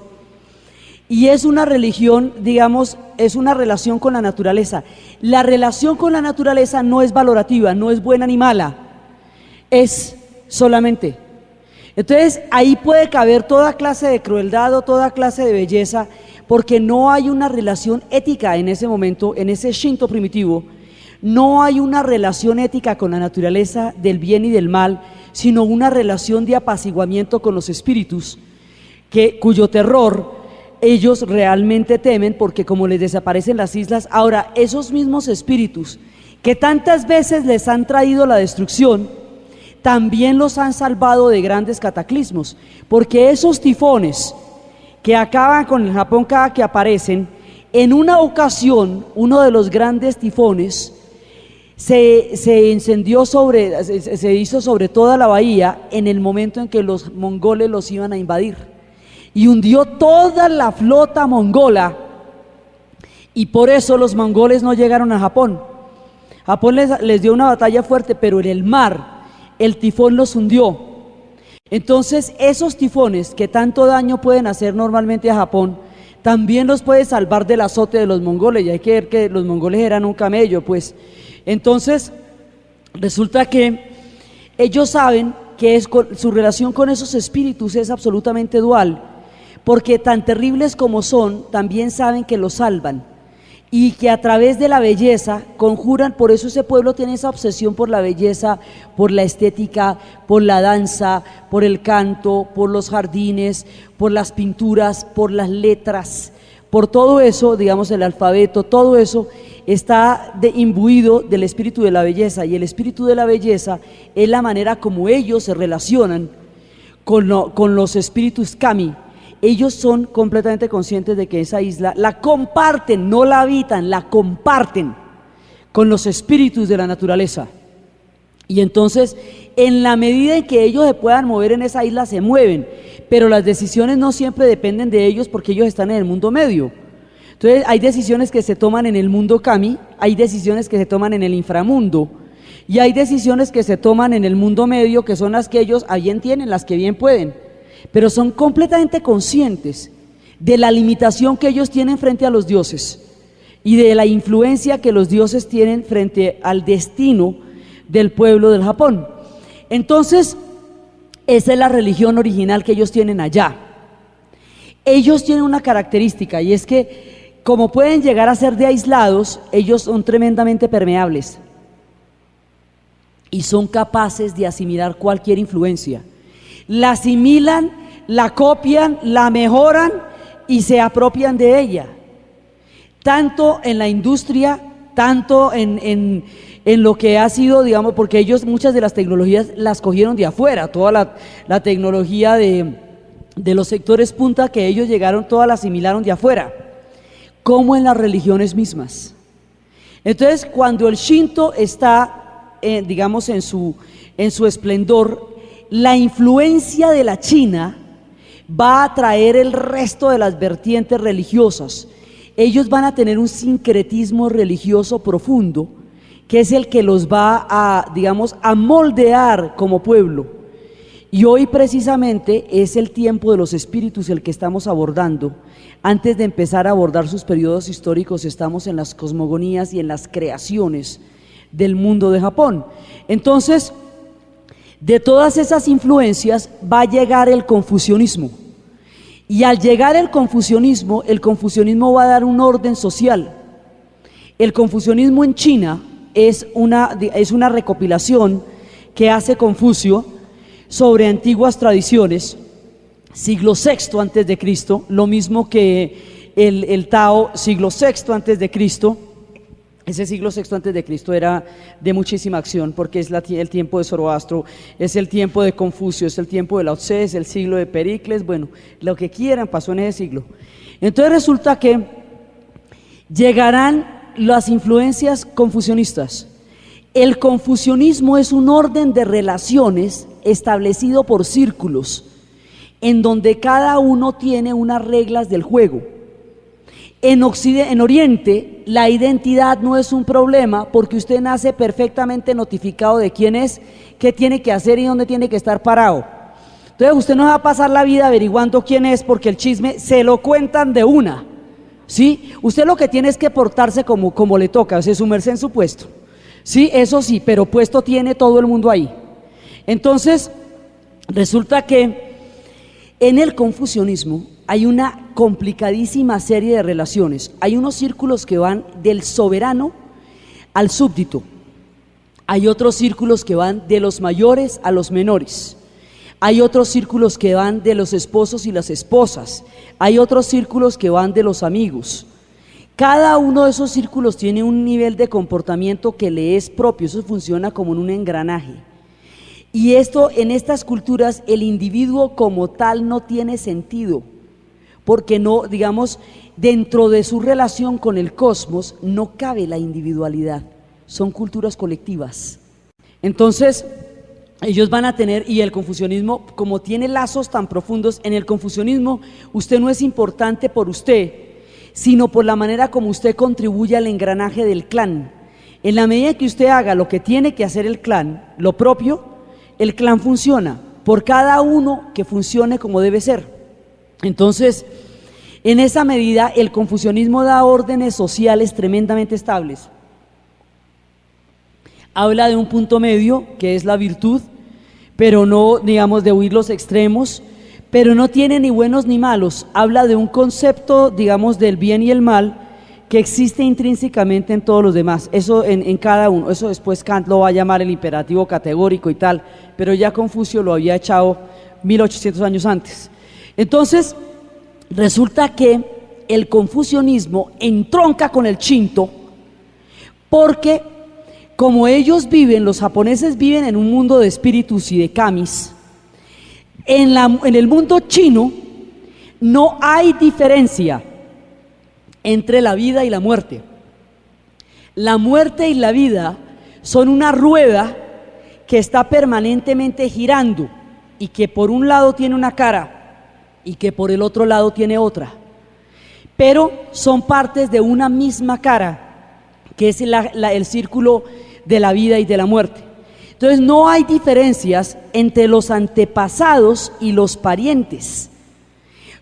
y es una religión, digamos, es una relación con la naturaleza. La relación con la naturaleza no es valorativa, no es buena ni mala, es solamente. Entonces ahí puede caber toda clase de crueldad o toda clase de belleza, porque no hay una relación ética en ese momento, en ese Shinto primitivo. No hay una relación ética con la naturaleza del bien y del mal, sino una relación de apaciguamiento con los espíritus, cuyo terror ellos realmente temen, porque como les desaparecen las islas, ahora esos mismos espíritus que tantas veces les han traído la destrucción, también los han salvado de grandes cataclismos, porque esos tifones que acaban con el Japón cada que aparecen, en una ocasión, uno de los grandes tifones se hizo sobre toda la bahía en el momento en que los mongoles los iban a invadir, y hundió toda la flota mongola, y por eso los mongoles no llegaron a Japón. Japón les dio una batalla fuerte, pero en el mar el tifón los hundió. Entonces esos tifones que tanto daño pueden hacer normalmente a Japón, también los puede salvar del azote de los mongoles, y hay que ver que los mongoles eran un camello, pues. Entonces resulta que ellos saben que su relación con esos espíritus es absolutamente dual, porque tan terribles como son, también saben que los salvan, y que a través de la belleza conjuran. Por eso ese pueblo tiene esa obsesión por la belleza, por la estética, por la danza, por el canto, por los jardines, por las pinturas, por las letras, por todo eso, digamos, el alfabeto, todo eso está imbuido del espíritu de la belleza, y el espíritu de la belleza es la manera como ellos se relacionan con los espíritus kami, ellos son completamente conscientes de que esa isla la comparten, no la habitan, la comparten con los espíritus de la naturaleza. Y entonces, en la medida en que ellos se puedan mover en esa isla, se mueven, pero las decisiones no siempre dependen de ellos porque ellos están en el mundo medio. Entonces, hay decisiones que se toman en el mundo kami, hay decisiones que se toman en el inframundo, y hay decisiones que se toman en el mundo medio, que son las que ellos bien tienen, las que bien pueden, pero son completamente conscientes de la limitación que ellos tienen frente a los dioses y de la influencia que los dioses tienen frente al destino del pueblo del Japón. Entonces, esa es la religión original que ellos tienen allá. Ellos tienen una característica, y es que como pueden llegar a ser de aislados, ellos son tremendamente permeables y son capaces de asimilar cualquier influencia. La asimilan, la copian, la mejoran y se apropian de ella, tanto en la industria, tanto en lo que ha sido, digamos, porque ellos muchas de las tecnologías las cogieron de afuera, toda la tecnología de los sectores punta que ellos llegaron, toda la asimilaron de afuera, como en las religiones mismas. Entonces, cuando el Shinto está, digamos, en su esplendor, la influencia de la China va a atraer el resto de las vertientes religiosas. Ellos van a tener un sincretismo religioso profundo, que es el que los va a, digamos, a moldear como pueblo. Y hoy precisamente es el tiempo de los espíritus el que estamos abordando. Antes de empezar a abordar sus periodos históricos, estamos en las cosmogonías y en las creaciones del mundo de Japón. Entonces, de todas esas influencias va a llegar el confucianismo. Y al llegar el confucianismo va a dar un orden social. El confucianismo en China es una recopilación que hace Confucio sobre antiguas tradiciones, siglo VI antes de Cristo, lo mismo que el Tao, siglo VI antes de Cristo. Ese siglo VI antes de Cristo era de muchísima acción, porque es el tiempo de Zoroastro, es el tiempo de Confucio, es el tiempo de Lao Tse, es el siglo de Pericles, bueno, lo que quieran pasó en ese siglo. Entonces resulta que llegarán las influencias confucianistas. El confucianismo es un orden de relaciones establecido por círculos, en donde cada uno tiene unas reglas del juego. En Oriente, la identidad no es un problema, porque usted nace perfectamente notificado de quién es, qué tiene que hacer y dónde tiene que estar parado. Entonces usted no va a pasar la vida averiguando quién es, porque el chisme se lo cuentan de una, ¿sí? Usted lo que tiene es que portarse como le toca, o sea, sumerse en su puesto, ¿sí? Eso sí, pero puesto tiene todo el mundo ahí. Entonces, resulta que en el confucianismo hay una complicadísima serie de relaciones. Hay unos círculos que van del soberano al súbdito. Hay otros círculos que van de los mayores a los menores. Hay otros círculos que van de los esposos y las esposas. Hay otros círculos que van de los amigos. Cada uno de esos círculos tiene un nivel de comportamiento que le es propio. Eso funciona como en un engranaje. Y en estas culturas, el individuo como tal no tiene sentido, porque no, digamos, dentro de su relación con el cosmos no cabe la individualidad, son culturas colectivas. Entonces, ellos van a tener, y el confucianismo, como tiene lazos tan profundos, en el confucianismo usted no es importante por usted, sino por la manera como usted contribuye al engranaje del clan. En la medida que usted haga lo que tiene que hacer el clan, lo propio, el clan funciona, por cada uno que funcione como debe ser. Entonces, en esa medida, el confucianismo da órdenes sociales tremendamente estables. Habla de un punto medio, que es la virtud, pero no, digamos, de huir los extremos, pero no tiene ni buenos ni malos. Habla de un concepto, digamos, del bien y el mal, que existe intrínsecamente en todos los demás, eso en cada uno. Eso después Kant lo va a llamar el imperativo categórico y tal, pero ya Confucio lo había echado 1800 años antes. Entonces, resulta que el confucianismo entronca con el Shinto, porque como ellos viven, los japoneses viven en un mundo de espíritus y de kamis, en el mundo chino no hay diferencia entre la vida y la muerte. La muerte y la vida son una rueda que está permanentemente girando y que por un lado tiene una cara y que por el otro lado tiene otra, pero son partes de una misma cara, que es el círculo de la vida y de la muerte. Entonces no hay diferencias entre los antepasados y los parientes.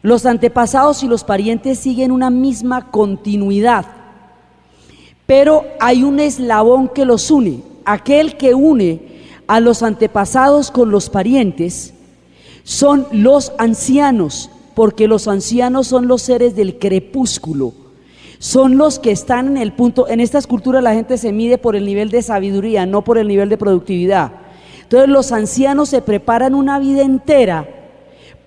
Los antepasados y los parientes siguen una misma continuidad, pero hay un eslabón que los une. Aquel que une a los antepasados con los parientes son los ancianos, porque los ancianos son los seres del crepúsculo, son los que están en el punto. En estas culturas la gente se mide por el nivel de sabiduría, no por el nivel de productividad. Entonces los ancianos se preparan una vida entera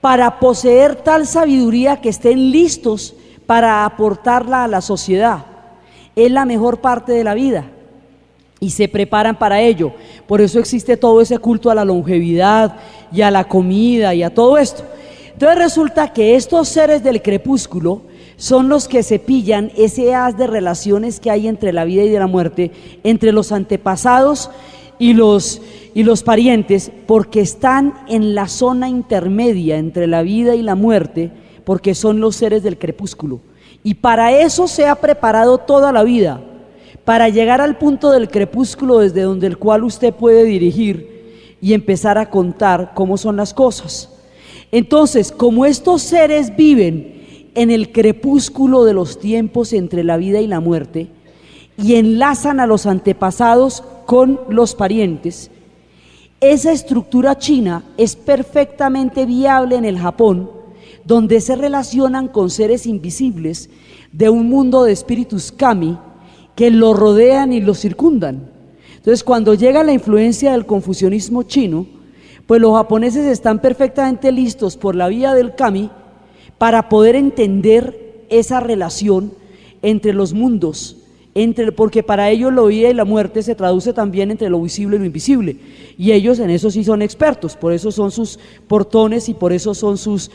para poseer tal sabiduría que estén listos para aportarla a la sociedad. Es la mejor parte de la vida y se preparan para ello. Por eso existe todo ese culto a la longevidad y a la comida y a todo esto. Entonces resulta que estos seres del crepúsculo son los que cepillan ese haz de relaciones que hay entre la vida y de la muerte, entre los antepasados y los parientes, porque están en la zona intermedia entre la vida y la muerte, porque son los seres del crepúsculo. Y para eso se ha preparado toda la vida, para llegar al punto del crepúsculo desde donde el cual usted puede dirigir y empezar a contar cómo son las cosas. Entonces, como estos seres viven en el crepúsculo de los tiempos entre la vida y la muerte, y enlazan a los antepasados con los parientes, esa estructura china es perfectamente viable en el Japón, donde se relacionan con seres invisibles de un mundo de espíritus kami que los rodean y los circundan. Entonces, cuando llega la influencia del confucianismo chino, pues los japoneses están perfectamente listos por la vía del kami para poder entender esa relación entre los mundos, porque para ellos la vida y la muerte se traduce también entre lo visible y lo invisible, y ellos en eso sí son expertos. Por eso son sus portones y por eso son sus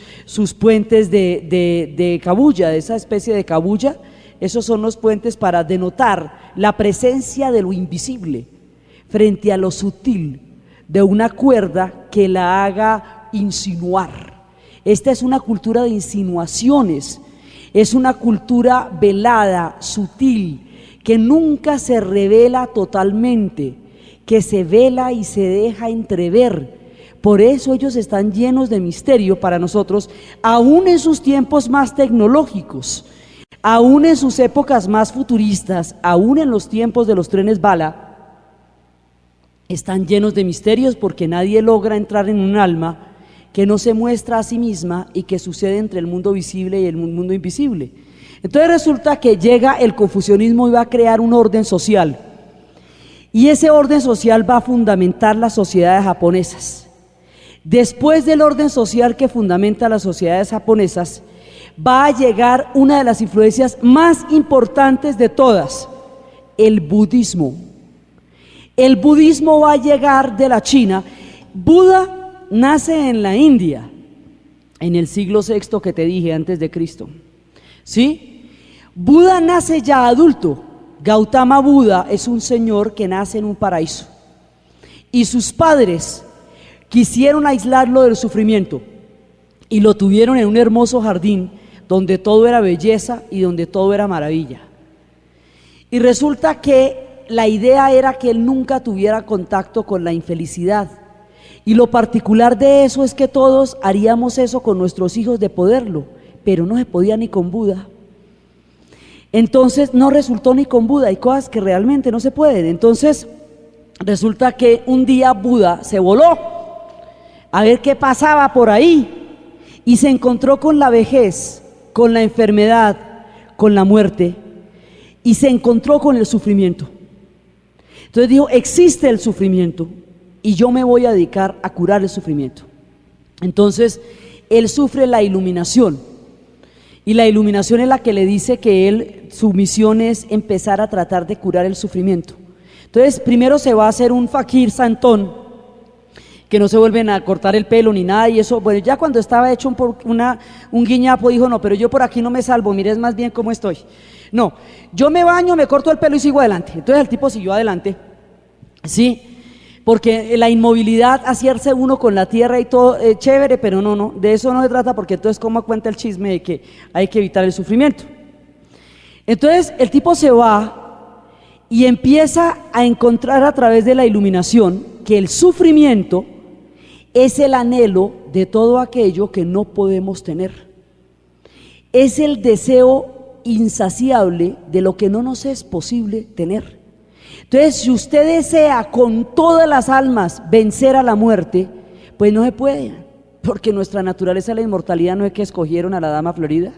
puentes de kabuya, de esa especie de kabuya. Esos son los puentes para denotar la presencia de lo invisible frente a lo sutil, de una cuerda que la haga insinuar. Esta es una cultura de insinuaciones, es una cultura velada, sutil, que nunca se revela totalmente, que se vela y se deja entrever. Por eso ellos están llenos de misterio para nosotros, aún en sus tiempos más tecnológicos, aún en sus épocas más futuristas, aún en los tiempos de los trenes bala, están llenos de misterios, porque nadie logra entrar en un alma que no se muestra a sí misma y que sucede entre el mundo visible y el mundo invisible. Entonces resulta que llega el confucianismo y va a crear un orden social, y ese orden social va a fundamentar las sociedades japonesas. Después del orden social que fundamenta las sociedades japonesas, va a llegar una de las influencias más importantes de todas, el budismo. El budismo va a llegar de la China. Buda nace en la India, en el siglo VI que te dije, antes de Cristo. ¿Sí? Buda nace ya adulto. Gautama Buda es un señor que nace en un paraíso, y sus padres quisieron aislarlo del sufrimiento y lo tuvieron en un hermoso jardín donde todo era belleza y donde todo era maravilla. Y resulta que la idea era que él nunca tuviera contacto con la infelicidad, y lo particular de eso es que todos haríamos eso con nuestros hijos de poderlo, pero no se podía ni con Buda. Entonces no resultó ni con Buda, hay cosas que realmente no se pueden. Entonces resulta que un día Buda se voló a ver qué pasaba por ahí, y se encontró con la vejez, con la enfermedad, con la muerte, y se encontró con el sufrimiento. Entonces dijo: existe el sufrimiento y yo me voy a dedicar a curar el sufrimiento. Entonces él sufre la iluminación, y la iluminación es la que le dice que su misión es empezar a tratar de curar el sufrimiento. Entonces primero se va a hacer un fakir santón, que no se vuelven a cortar el pelo ni nada, y eso, bueno, ya cuando estaba hecho un guiñapo, dijo, no, pero yo por aquí no me salvo, mire es más bien cómo estoy. No, yo me baño, me corto el pelo y sigo adelante. Entonces el tipo siguió adelante, ¿sí? Porque la inmovilidad, hacerse uno con la tierra y todo, chévere, pero no, de eso no se trata, porque entonces cómo cuenta el chisme de que hay que evitar el sufrimiento. Entonces el tipo se va y empieza a encontrar a través de la iluminación que el sufrimiento es el anhelo de todo aquello que no podemos tener. Es el deseo insaciable de lo que no nos es posible tener. Entonces, si usted desea con todas las almas vencer a la muerte, pues no se puede, porque nuestra naturaleza, la inmortalidad, no es que escogieron a la dama florida.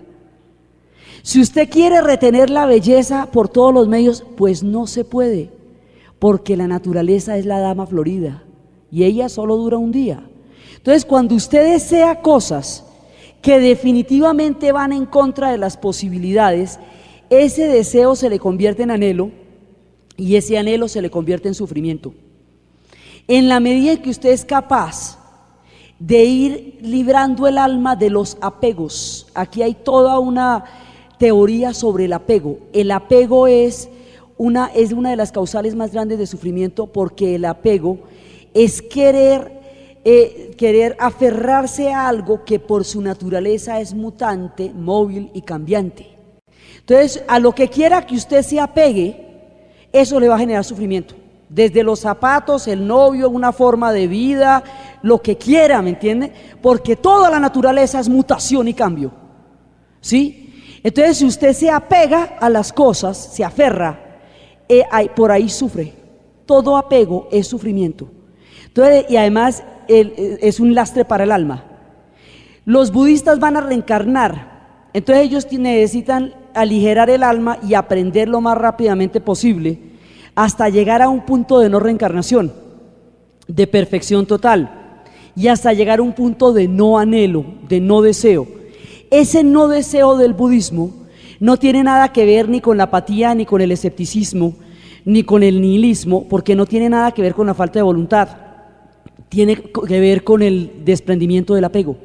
Si usted quiere retener la belleza por todos los medios, pues no se puede, porque la naturaleza es la dama florida y ella solo dura un día. Entonces, cuando usted desea cosas que definitivamente van en contra de las posibilidades, ese deseo se le convierte en anhelo y ese anhelo se le convierte en sufrimiento. En la medida en que usted es capaz de ir librando el alma de los apegos, aquí hay toda una teoría sobre el apego. El apego es una de las causales más grandes de sufrimiento, porque el apego es querer aferrarse a algo que por su naturaleza es mutante, móvil y cambiante. Entonces, a lo que quiera que usted se apegue, eso le va a generar sufrimiento. Desde los zapatos, el novio, una forma de vida, lo que quiera, ¿me entiende? Porque toda la naturaleza es mutación y cambio, ¿sí? Entonces, si usted se apega a las cosas, se aferra, por ahí sufre. Todo apego es sufrimiento. Entonces, y además es un lastre para el alma. Los budistas van a reencarnar, entonces ellos necesitan aligerar el alma y aprender lo más rápidamente posible hasta llegar a un punto de no reencarnación, de perfección total, y hasta llegar a un punto de no anhelo, de no deseo. Ese no deseo del budismo no tiene nada que ver ni con la apatía, ni con el escepticismo, ni con el nihilismo, porque no tiene nada que ver con la falta de voluntad, tiene que ver con el desprendimiento del apego.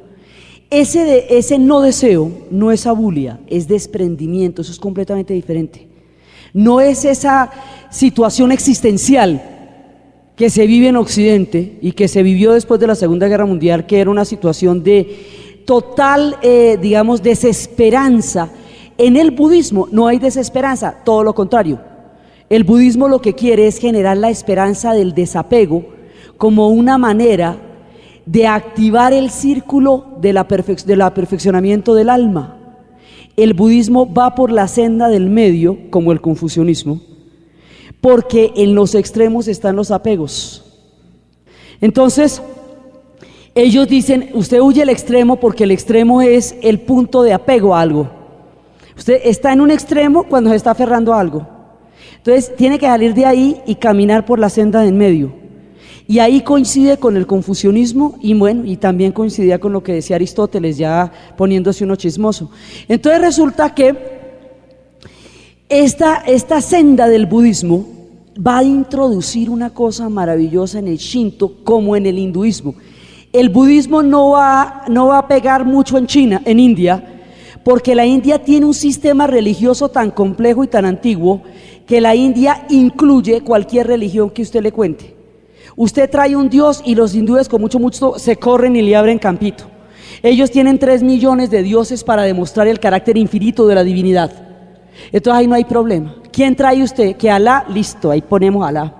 Ese no deseo no es abulia, es desprendimiento, eso es completamente diferente. No es esa situación existencial que se vive en Occidente y que se vivió después de la Segunda Guerra Mundial, que era una situación de total, desesperanza. En el budismo no hay desesperanza, todo lo contrario. El budismo lo que quiere es generar la esperanza del desapego como una manera de activar el círculo del perfeccionamiento del alma. El budismo va por la senda del medio, como el confucianismo, porque en los extremos están los apegos. Entonces, ellos dicen, usted huye al extremo porque el extremo es el punto de apego a algo. Usted está en un extremo cuando se está aferrando a algo. Entonces, tiene que salir de ahí y caminar por la senda del medio. Y ahí coincide con el confucianismo y también coincidía con lo que decía Aristóteles, ya poniéndose uno chismoso. Entonces resulta que esta senda del budismo va a introducir una cosa maravillosa en el Shinto como en el hinduismo. El budismo no va a pegar mucho en China, en India, porque la India tiene un sistema religioso tan complejo y tan antiguo que la India incluye cualquier religión que usted le cuente. Usted trae un dios y los hindúes con mucho se corren y le abren campito. Ellos tienen 3 millones de dioses para demostrar el carácter infinito de la divinidad. Entonces ahí no hay problema. ¿Quién trae usted? Que Alá, listo, ahí ponemos Alá.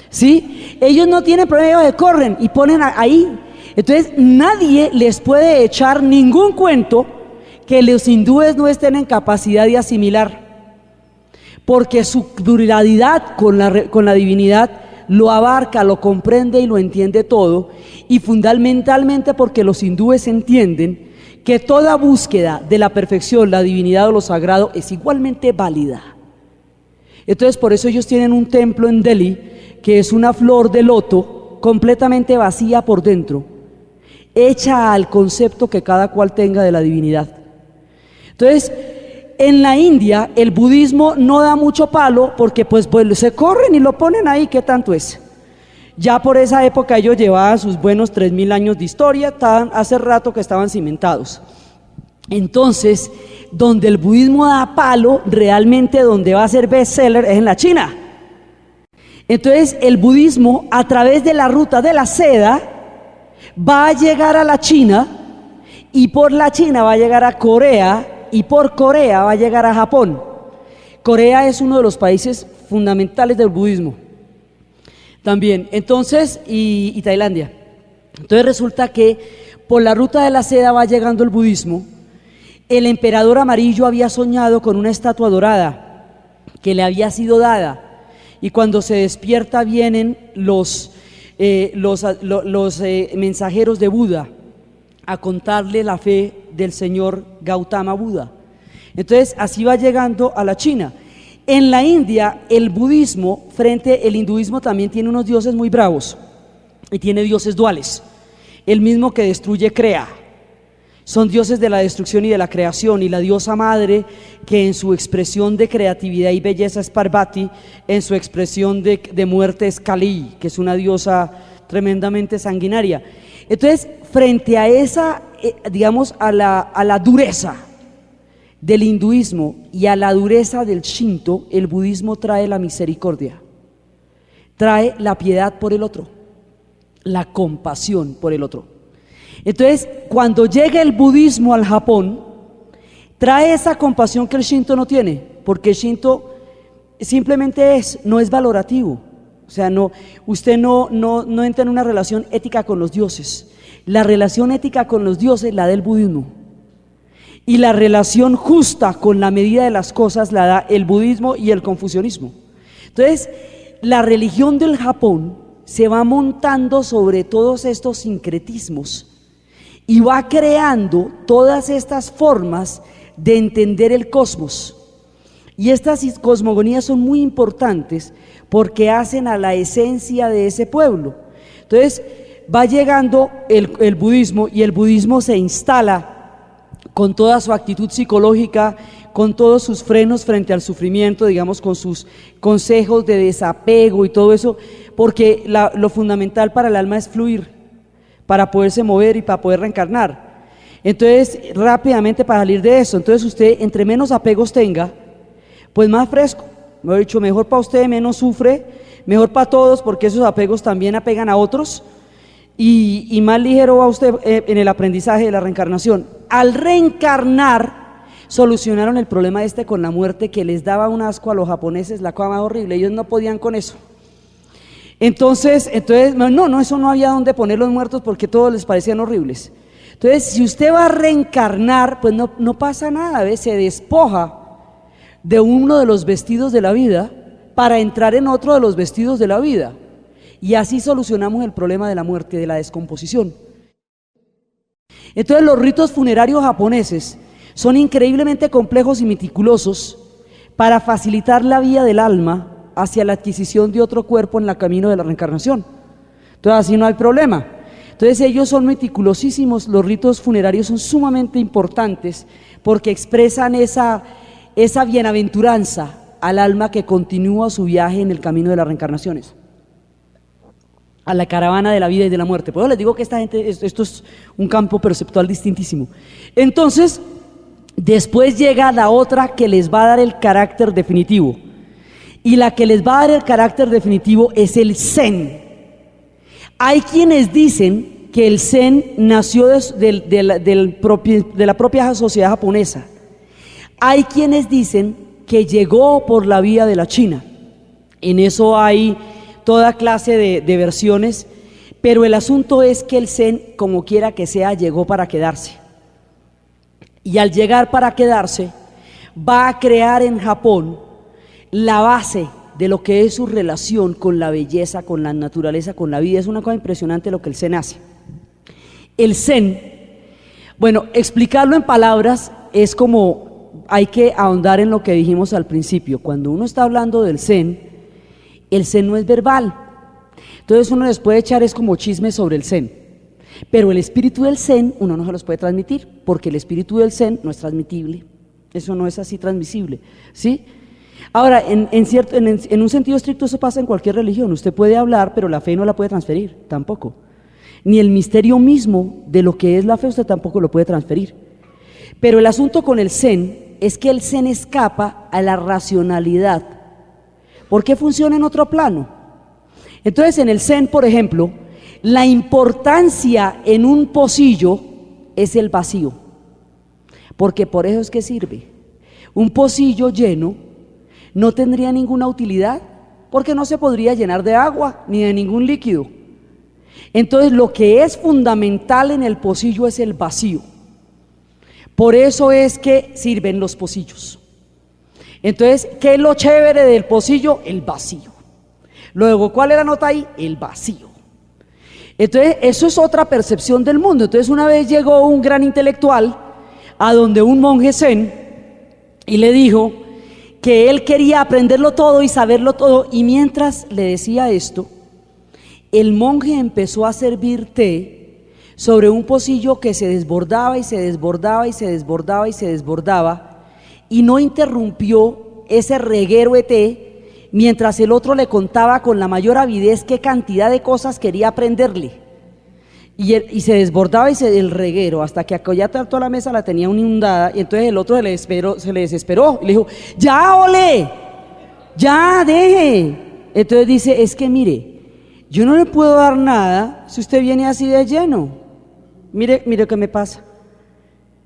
¿Sí? Ellos no tienen problema, ellos corren y ponen ahí. Entonces nadie les puede echar ningún cuento que los hindúes no estén en capacidad de asimilar, porque su pluralidad con la divinidad lo abarca, lo comprende y lo entiende todo, y fundamentalmente porque los hindúes entienden que toda búsqueda de la perfección, la divinidad o lo sagrado es igualmente válida. Entonces por eso ellos tienen un templo en Delhi que es una flor de loto completamente vacía por dentro, hecha al concepto que cada cual tenga de la divinidad. Entonces, en la India el budismo no da mucho palo porque pues se corren y lo ponen ahí, ¿qué tanto es? Ya por esa época ellos llevaban sus buenos 3000 años de historia, hace rato que estaban cimentados. Entonces, donde el budismo da palo, realmente donde va a ser bestseller es en la China. Entonces, el budismo, a través de la ruta de la seda, va a llegar a la China, y por la China va a llegar a Corea, y por Corea va a llegar a Japón. Corea es uno de los países fundamentales del budismo también, entonces, y Tailandia. Entonces resulta que por la ruta de la seda va llegando el budismo. El emperador amarillo había soñado con una estatua dorada que le había sido dada, y cuando se despierta vienen los mensajeros de Buda a contarle la fe del señor Gautama Buda. Entonces así va llegando a la China. En la India, el budismo, el hinduismo también tiene unos dioses muy bravos, y tiene dioses duales. El mismo que destruye, crea. Son dioses de la destrucción y de la creación, y la diosa madre, que en su expresión de creatividad y belleza es Parvati, en su expresión de muerte es Kali, que es una diosa tremendamente sanguinaria. Entonces, frente a esa, digamos, a la dureza del hinduismo y a la dureza del Shinto, el budismo trae la misericordia, trae la piedad por el otro, la compasión por el otro. Entonces, cuando llega el budismo al Japón, trae esa compasión que el Shinto no tiene, porque el Shinto simplemente no es valorativo. O sea, usted no entra en una relación ética con los dioses. La relación ética con los dioses la da el budismo. Y la relación justa con la medida de las cosas la da el budismo y el confucianismo. Entonces, la religión del Japón se va montando sobre todos estos sincretismos y va creando todas estas formas de entender el cosmos. Y estas cosmogonías son muy importantes porque hacen a la esencia de ese pueblo. Entonces, va llegando el budismo, y el budismo se instala con toda su actitud psicológica, con todos sus frenos frente al sufrimiento, digamos, con sus consejos de desapego y todo eso, porque lo fundamental para el alma es fluir, para poderse mover y para poder reencarnar. Entonces, rápidamente para salir de eso, entonces usted, entre menos apegos tenga, pues más fresco, me he dicho, mejor para usted, menos sufre, mejor para todos, porque esos apegos también apegan a otros, y más ligero va usted en el aprendizaje de la reencarnación. Al reencarnar, solucionaron el problema con la muerte, que les daba un asco a los japoneses, la cosa más horrible, ellos no podían con eso. Entonces no, eso no había donde poner los muertos porque todos les parecían horribles. Entonces, si usted va a reencarnar, pues no pasa nada, ¿ves? Se despoja de uno de los vestidos de la vida para entrar en otro de los vestidos de la vida. Y así solucionamos el problema de la muerte, de la descomposición. Entonces, los ritos funerarios japoneses son increíblemente complejos y meticulosos para facilitar la vía del alma hacia la adquisición de otro cuerpo en el camino de la reencarnación. Entonces, así no hay problema. Entonces, ellos son meticulosísimos. Los ritos funerarios son sumamente importantes porque expresan esa bienaventuranza al alma que continúa su viaje en el camino de las reencarnaciones, a la caravana de la vida y de la muerte. Por eso les digo que esto es un campo perceptual distintísimo. Entonces, después llega la otra que les va a dar el carácter definitivo. Y la que les va a dar el carácter definitivo es el Zen. Hay quienes dicen que el Zen nació de la propia sociedad japonesa. Hay quienes dicen que llegó por la vía de la China. En eso hay toda clase de versiones, pero el asunto es que el Zen, como quiera que sea, llegó para quedarse. Y al llegar para quedarse, va a crear en Japón la base de lo que es su relación con la belleza, con la naturaleza, con la vida. Es una cosa impresionante lo que el Zen hace. El Zen, bueno, explicarlo en palabras es como, hay que ahondar en lo que dijimos al principio. Cuando uno está hablando del Zen, el Zen no es verbal. Entonces uno les puede echar es como chismes sobre el Zen. Pero el espíritu del Zen uno no se los puede transmitir, porque el espíritu del Zen no es transmitible. Eso no es así transmisible, ¿sí? Ahora, en un sentido estricto eso pasa en cualquier religión. Usted puede hablar, pero la fe no la puede transferir, tampoco. Ni el misterio mismo de lo que es la fe usted tampoco lo puede transferir. Pero el asunto con el Zen es que el Zen escapa a la racionalidad, porque funciona en otro plano. Entonces, en el Zen, por ejemplo, la importancia en un pocillo es el vacío, porque por eso es que sirve. Un pocillo lleno no tendría ninguna utilidad, porque no se podría llenar de agua ni de ningún líquido. Entonces, lo que es fundamental en el pocillo es el vacío. Por eso es que sirven los pocillos. Entonces, ¿qué es lo chévere del pocillo? El vacío. Luego, ¿cuál es la nota ahí? El vacío. Entonces, eso es otra percepción del mundo. Entonces, una vez llegó un gran intelectual a donde un monje zen y le dijo que él quería aprenderlo todo y saberlo todo, y mientras le decía esto, el monje empezó a servir té sobre un pocillo que se desbordaba y se desbordaba y se desbordaba y se desbordaba, y no interrumpió ese reguero de té mientras el otro le contaba con la mayor avidez qué cantidad de cosas quería aprenderle. Y se desbordaba el reguero hasta que ya toda la mesa la tenía inundada, y entonces el otro se le desesperó y le dijo: ya, ole, ya, deje. Entonces dice: es que mire, yo no le puedo dar nada si usted viene así de lleno. Mire qué me pasa.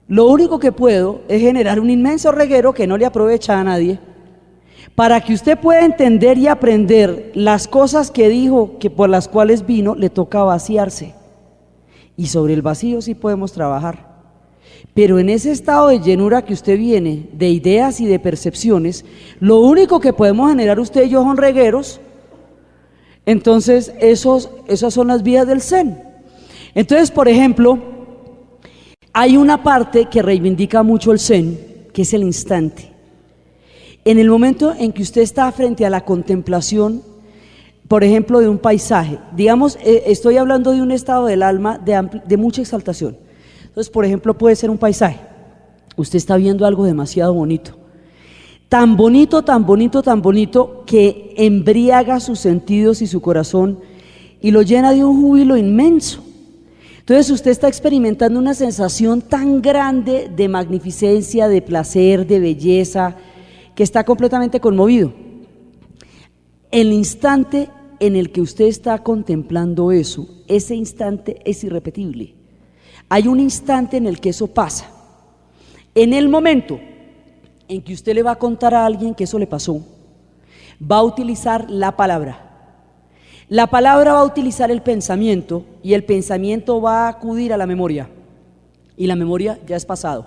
Lo único que puedo es generar un inmenso reguero que no le aprovecha a nadie, para que usted pueda entender y aprender las cosas que dijo, que por las cuales vino. Le toca vaciarse. Y sobre el vacío sí podemos trabajar, pero en ese estado de llenura que usted viene, de ideas y de percepciones, lo único que podemos generar usted y yo son regueros. Entonces esas son las vías del Zen. Entonces, por ejemplo, hay una parte que reivindica mucho el Zen, que es el instante. En el momento en que usted está frente a la contemplación, por ejemplo, de un paisaje, digamos, estoy hablando de un estado del alma de mucha exaltación. Entonces, por ejemplo, puede ser un paisaje. Usted está viendo algo demasiado bonito, tan bonito, tan bonito, tan bonito, que embriaga sus sentidos y su corazón y lo llena de un júbilo inmenso. Entonces, usted está experimentando una sensación tan grande de magnificencia, de placer, de belleza, que está completamente conmovido. El instante en el que usted está contemplando eso, ese instante es irrepetible. Hay un instante en el que eso pasa. En el momento en que usted le va a contar a alguien que eso le pasó, va a utilizar la palabra. La palabra va a utilizar el pensamiento, y el pensamiento va a acudir a la memoria, y la memoria ya es pasado.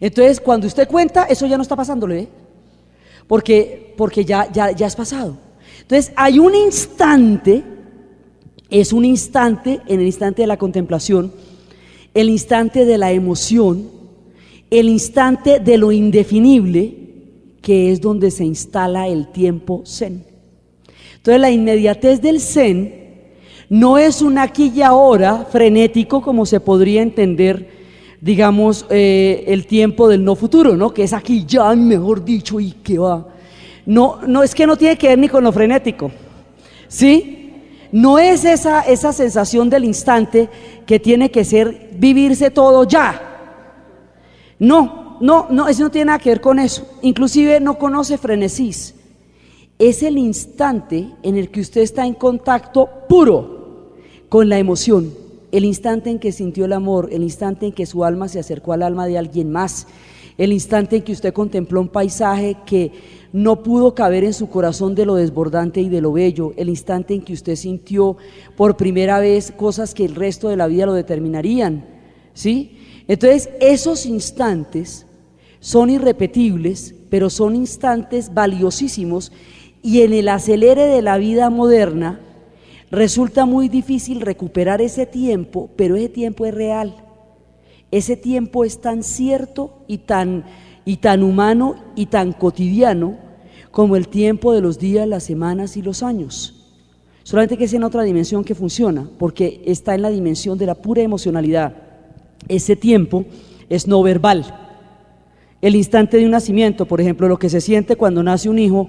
Entonces, cuando usted cuenta, eso ya no está pasándole, porque ya es pasado. Entonces, hay un instante, es un instante, en el instante de la contemplación, el instante de la emoción, el instante de lo indefinible, que es donde se instala el tiempo zen. Entonces, la inmediatez del zen no es un aquí y ahora frenético, como se podría entender, digamos, el tiempo del no futuro, ¿no? Que es aquí ya, mejor dicho, y que va. No, es que no tiene que ver ni con lo frenético, ¿sí? No es esa sensación del instante que tiene que ser vivirse todo ya. No, eso no tiene nada que ver con eso. Inclusive no conoce frenesís. Es el instante en el que usted está en contacto puro con la emoción, el instante en que sintió el amor, el instante en que su alma se acercó al alma de alguien más, el instante en que usted contempló un paisaje que no pudo caber en su corazón de lo desbordante y de lo bello, el instante en que usted sintió por primera vez cosas que el resto de la vida lo determinarían, ¿sí? Entonces, esos instantes son irrepetibles, pero son instantes valiosísimos, y en el acelere de la vida moderna resulta muy difícil recuperar ese tiempo, pero ese tiempo es real. Ese tiempo es tan cierto y tan humano y tan cotidiano como el tiempo de los días, las semanas y los años. Solamente que es en otra dimensión que funciona, porque está en la dimensión de la pura emocionalidad. Ese tiempo es no verbal. El instante de un nacimiento, por ejemplo, lo que se siente cuando nace un hijo,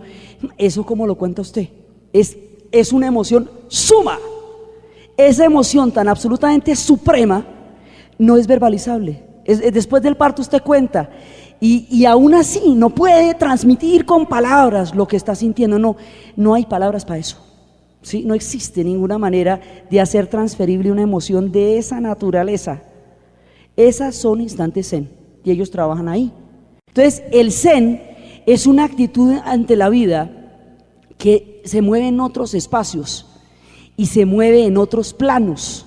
eso como lo cuenta usted, es una emoción suma. Esa emoción tan absolutamente suprema no es verbalizable. Después del parto usted cuenta y aún así no puede transmitir con palabras lo que está sintiendo. No hay palabras para eso, ¿sí? No existe ninguna manera de hacer transferible una emoción de esa naturaleza. Esas son instantes zen y ellos trabajan ahí. Entonces el zen es una actitud ante la vida que se mueve en otros espacios y se mueve en otros planos,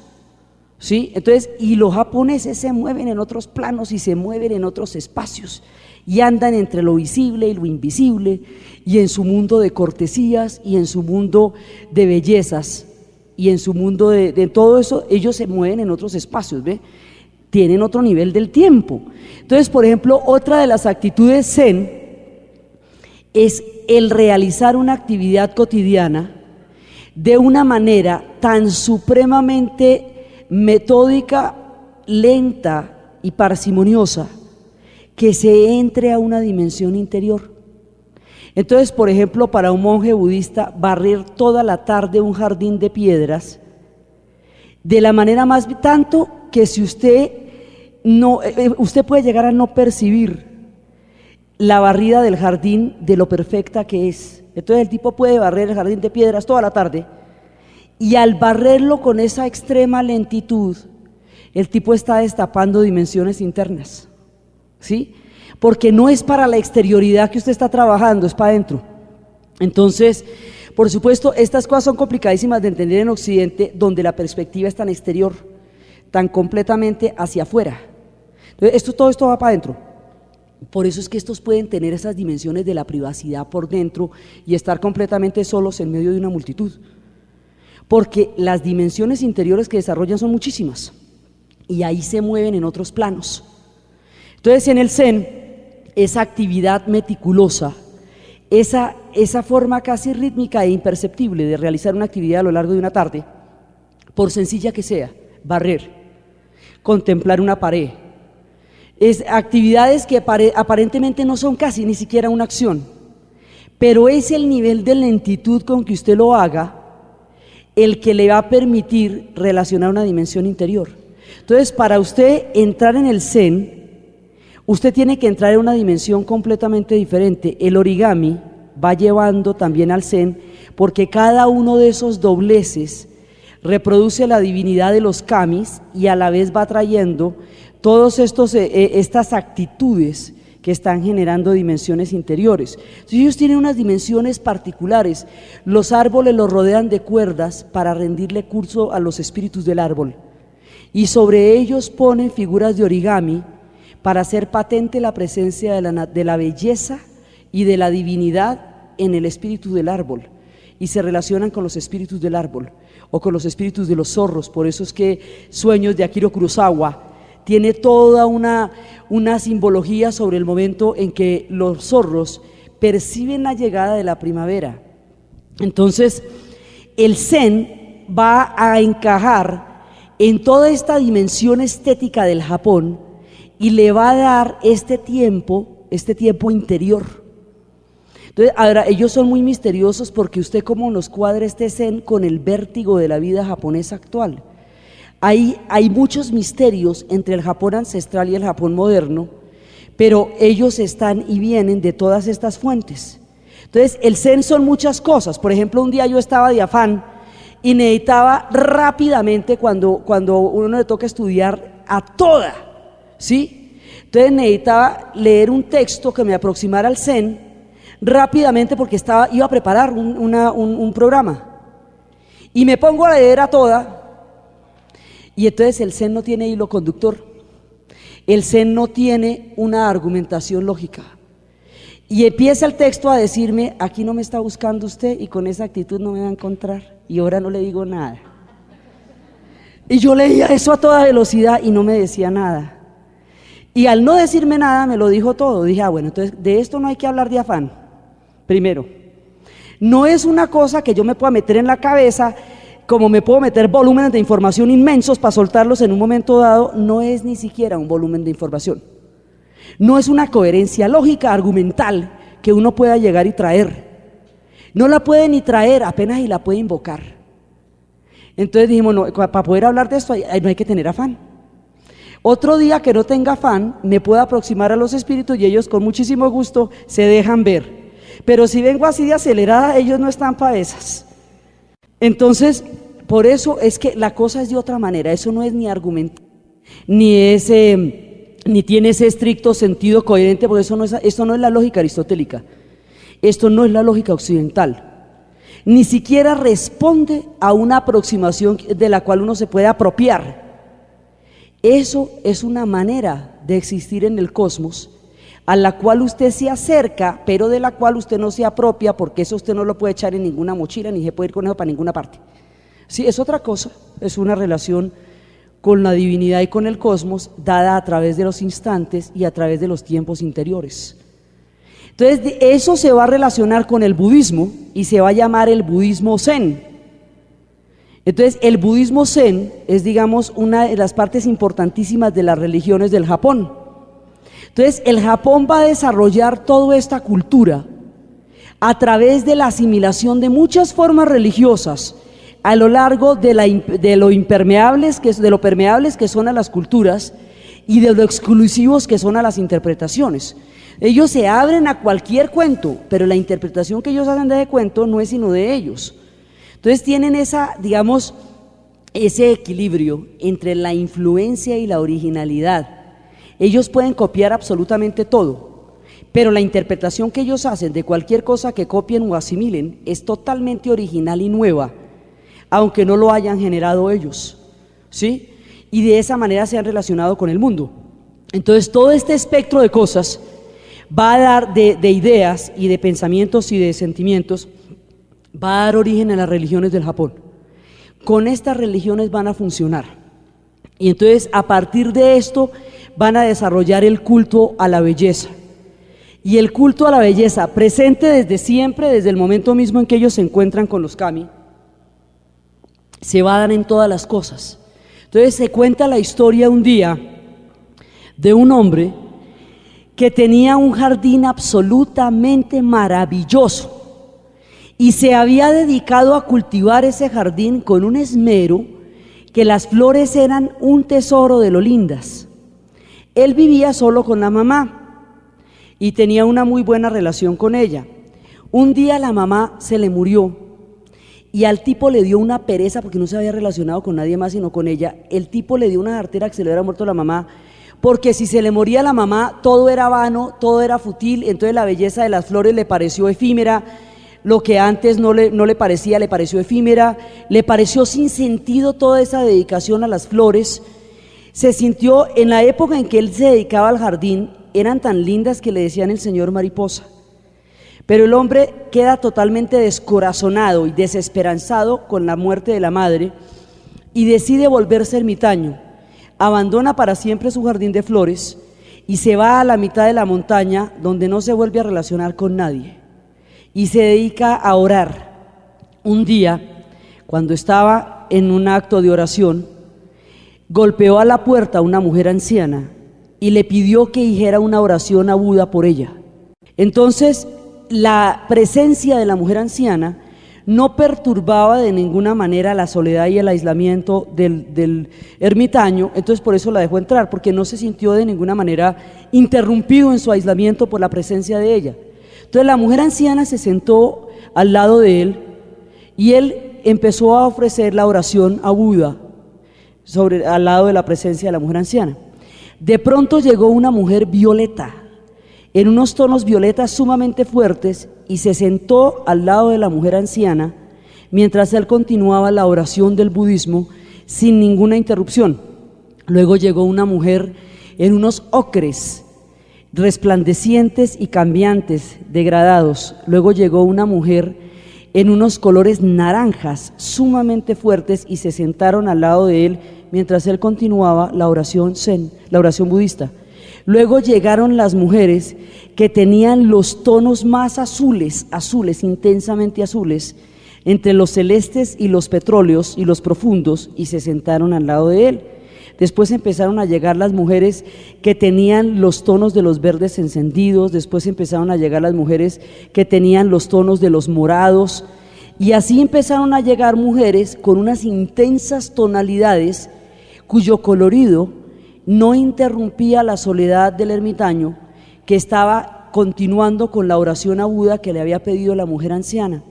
¿sí? Entonces, y los japoneses se mueven en otros planos y se mueven en otros espacios y andan entre lo visible y lo invisible y en su mundo de cortesías y en su mundo de bellezas y en su mundo de todo eso, ellos se mueven en otros espacios, ¿ve? Tienen otro nivel del tiempo. Entonces, por ejemplo, otra de las actitudes zen es el realizar una actividad cotidiana de una manera tan supremamente metódica, lenta y parsimoniosa que se entre a una dimensión interior. Entonces, por ejemplo, para un monje budista, barrer toda la tarde un jardín de piedras, de la manera más, tanto que si usted puede llegar a no percibir la barrida del jardín de lo perfecta que es. Entonces el tipo puede barrer el jardín de piedras toda la tarde y al barrerlo con esa extrema lentitud, el tipo está destapando dimensiones internas, ¿sí? Porque no es para la exterioridad que usted está trabajando, es para adentro. Entonces, por supuesto, estas cosas son complicadísimas de entender en Occidente, donde la perspectiva es tan exterior, tan completamente hacia afuera. Entonces, todo esto va para adentro. Por eso es que estos pueden tener esas dimensiones de la privacidad por dentro y estar completamente solos en medio de una multitud, porque las dimensiones interiores que desarrollan son muchísimas y ahí se mueven en otros planos. Entonces en el zen, esa actividad meticulosa, esa forma casi rítmica e imperceptible de realizar una actividad a lo largo de una tarde, por sencilla que sea, barrer, contemplar una pared, es actividades que aparentemente no son casi ni siquiera una acción, pero es el nivel de lentitud con que usted lo haga el que le va a permitir relacionar una dimensión interior. Entonces, para usted entrar en el zen, usted tiene que entrar en una dimensión completamente diferente. El origami va llevando también al zen, porque cada uno de esos dobleces reproduce la divinidad de los kamis y a la vez va trayendo todas estas actitudes que están generando dimensiones interiores. Entonces ellos tienen unas dimensiones particulares. Los árboles los rodean de cuerdas para rendirle curso a los espíritus del árbol y sobre ellos ponen figuras de origami para hacer patente la presencia de la belleza y de la divinidad en el espíritu del árbol, y se relacionan con los espíritus del árbol o con los espíritus de los zorros. Por eso es que Sueños de Akira Kurosawa tiene toda una simbología sobre el momento en que los zorros perciben la llegada de la primavera. Entonces, el zen va a encajar en toda esta dimensión estética del Japón y le va a dar este tiempo interior. Entonces, ahora, ellos son muy misteriosos porque usted cómo nos cuadra este zen con el vértigo de la vida japonesa actual. Hay muchos misterios entre el Japón ancestral y el Japón moderno, pero ellos están y vienen de todas estas fuentes. Entonces, el zen son muchas cosas. Por ejemplo, un día yo estaba de afán y necesitaba rápidamente, cuando uno le toca estudiar a toda, ¿sí? Entonces necesitaba leer un texto que me aproximara al zen rápidamente porque iba a preparar un programa. Y me pongo a leer a toda. Y entonces el zen no tiene hilo conductor, el zen no tiene una argumentación lógica. Y empieza el texto a decirme, aquí no me está buscando usted y con esa actitud no me va a encontrar, y ahora no le digo nada. Y yo leía eso a toda velocidad y no me decía nada. Y al no decirme nada me lo dijo todo. Dije, bueno, entonces de esto no hay que hablar de afán. Primero, no es una cosa que yo me pueda meter en la cabeza, como me puedo meter volúmenes de información inmensos para soltarlos en un momento dado. No es ni siquiera un volumen de información. No es una coherencia lógica, argumental, que uno pueda llegar y traer. No la puede ni traer, apenas y la puede invocar. Entonces dijimos, no, para poder hablar de esto no hay que tener afán. Otro día que no tenga afán, me puedo aproximar a los espíritus y ellos con muchísimo gusto se dejan ver. Pero si vengo así de acelerada, ellos no están para esas. Entonces, por eso es que la cosa es de otra manera. Eso no es ni argumental, ni tiene ese estricto sentido coherente, porque esto no es la lógica aristotélica. Esto no es la lógica occidental. Ni siquiera responde a una aproximación de la cual uno se puede apropiar. Eso es una manera de existir en el cosmos a la cual usted se acerca, pero de la cual usted no se apropia, porque eso usted no lo puede echar en ninguna mochila, ni se puede ir con eso para ninguna parte. Sí, es otra cosa, es una relación con la divinidad y con el cosmos, dada a través de los instantes y a través de los tiempos interiores. Entonces, eso se va a relacionar con el budismo y se va a llamar el budismo zen. Entonces, el budismo zen es, digamos, una de las partes importantísimas de las religiones del Japón. Entonces, el Japón va a desarrollar toda esta cultura a través de la asimilación de muchas formas religiosas a lo largo de lo permeables que son a las culturas y de lo exclusivos que son a las interpretaciones. Ellos se abren a cualquier cuento, pero la interpretación que ellos hacen de ese cuento no es sino de ellos. Entonces tienen ese equilibrio entre la influencia y la originalidad. Ellos pueden copiar absolutamente todo, pero la interpretación que ellos hacen de cualquier cosa que copien o asimilen es totalmente original y nueva, aunque no lo hayan generado ellos, ¿sí? Y de esa manera se han relacionado con el mundo. Entonces todo este espectro de cosas va a dar de ideas y de pensamientos y de sentimientos, va a dar origen a las religiones del Japón. Con estas religiones van a funcionar. Y entonces a partir de esto van a desarrollar el culto a la belleza. Y el culto a la belleza, presente desde siempre, desde el momento mismo en que ellos se encuentran con los kami, se va a dar en todas las cosas. Entonces se cuenta la historia un día de un hombre que tenía un jardín absolutamente maravilloso y se había dedicado a cultivar ese jardín con un esmero, que las flores eran un tesoro de lo lindas. Él vivía solo con la mamá y tenía una muy buena relación con ella. Un día la mamá se le murió y al tipo le dio una pereza porque no se había relacionado con nadie más sino con ella. El tipo le dio una jartera que se le hubiera muerto la mamá, porque si se le moría la mamá todo era vano, todo era fútil. Entonces la belleza de las flores le pareció efímera, lo que antes no le parecía, le pareció efímera, le pareció sin sentido toda esa dedicación a las flores. Se sintió, en la época en que él se dedicaba al jardín, eran tan lindas que le decían el señor mariposa. Pero el hombre queda totalmente descorazonado y desesperanzado con la muerte de la madre y decide volverse ermitaño. Abandona para siempre su jardín de flores y se va a la mitad de la montaña, donde no se vuelve a relacionar con nadie, y se dedica a orar. Un día, cuando estaba en un acto de oración, golpeó a la puerta una mujer anciana y le pidió que dijera una oración a Buda por ella. Entonces, la presencia de la mujer anciana no perturbaba de ninguna manera la soledad y el aislamiento del ermitaño. Entonces por eso la dejó entrar, porque no se sintió de ninguna manera interrumpido en su aislamiento por la presencia de ella. Entonces la mujer anciana se sentó al lado de él y él empezó a ofrecer la oración a Buda al lado de la presencia de la mujer anciana. De pronto llegó una mujer violeta, en unos tonos violetas sumamente fuertes, y se sentó al lado de la mujer anciana mientras él continuaba la oración del budismo sin ninguna interrupción. Luego llegó una mujer en unos ocres resplandecientes y cambiantes, degradados. Luego llegó una mujer en unos colores naranjas sumamente fuertes y se sentaron al lado de él mientras él continuaba la oración zen, la oración budista. Luego llegaron las mujeres que tenían los tonos más azules, intensamente azules, entre los celestes y los petróleos y los profundos, y se sentaron al lado de él. después empezaron a llegar las mujeres que tenían los tonos de los verdes encendidos, después empezaron a llegar las mujeres que tenían los tonos de los morados, y así empezaron a llegar mujeres con unas intensas tonalidades cuyo colorido no interrumpía la soledad del ermitaño, que estaba continuando con la oración a Buda que le había pedido la mujer anciana.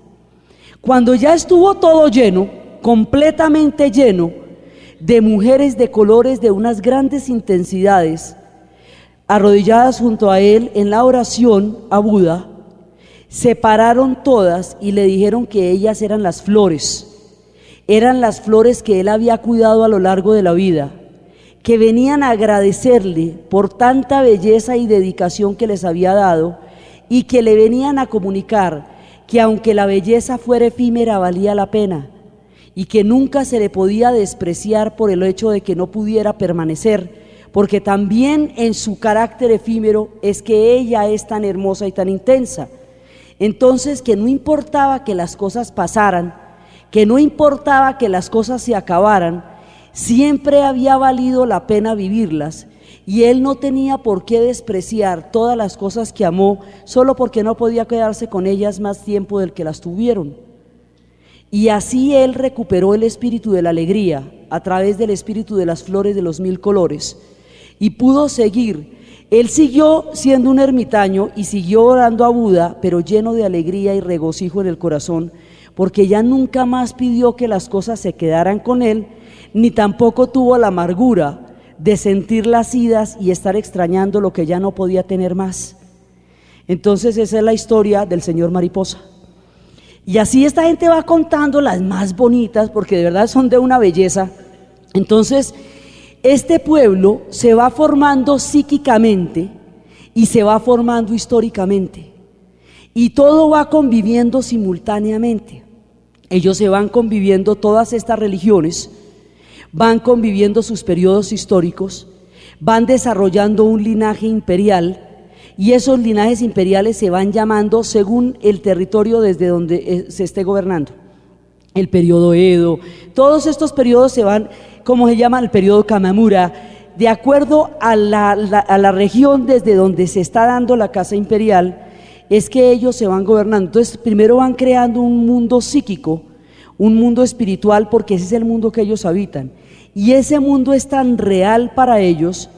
Cuando ya estuvo todo lleno, completamente lleno, de mujeres de colores de unas grandes intensidades, arrodilladas junto a él en la oración a Buda, se pararon todas y le dijeron que ellas eran las flores que él había cuidado a lo largo de la vida, que venían a agradecerle por tanta belleza y dedicación que les había dado, y que le venían a comunicar que aunque la belleza fuera efímera, valía la pena, y que nunca se le podía despreciar por el hecho de que no pudiera permanecer, porque también en su carácter efímero es que ella es tan hermosa y tan intensa. Entonces, que no importaba que las cosas pasaran, que no importaba que las cosas se acabaran, siempre había valido la pena vivirlas, y él no tenía por qué despreciar todas las cosas que amó solo porque no podía quedarse con ellas más tiempo del que las tuvieron. Y así él recuperó el espíritu de la alegría a través del espíritu de las flores de los 1000 colores, y pudo seguir. Él siguió siendo un ermitaño y siguió orando a Buda, pero lleno de alegría y regocijo en el corazón, porque ya nunca más pidió que las cosas se quedaran con él, ni tampoco tuvo la amargura de sentir las idas y estar extrañando lo que ya no podía tener más. Entonces esa es la historia del señor Mariposa. Y así esta gente va contando las más bonitas, porque de verdad son de una belleza. Entonces este pueblo se va formando psíquicamente y se va formando históricamente, y todo va conviviendo simultáneamente. Ellos se van conviviendo, todas estas religiones van conviviendo sus periodos históricos, van desarrollando un linaje imperial, y esos linajes imperiales se van llamando según el territorio desde donde se esté gobernando. El periodo Edo, todos estos periodos se van, como se llama, el periodo Kamamura, de acuerdo a la región desde donde se está dando la casa imperial, es que ellos se van gobernando. Entonces primero van creando un mundo psíquico, un mundo espiritual, porque ese es el mundo que ellos habitan, y ese mundo es tan real para ellos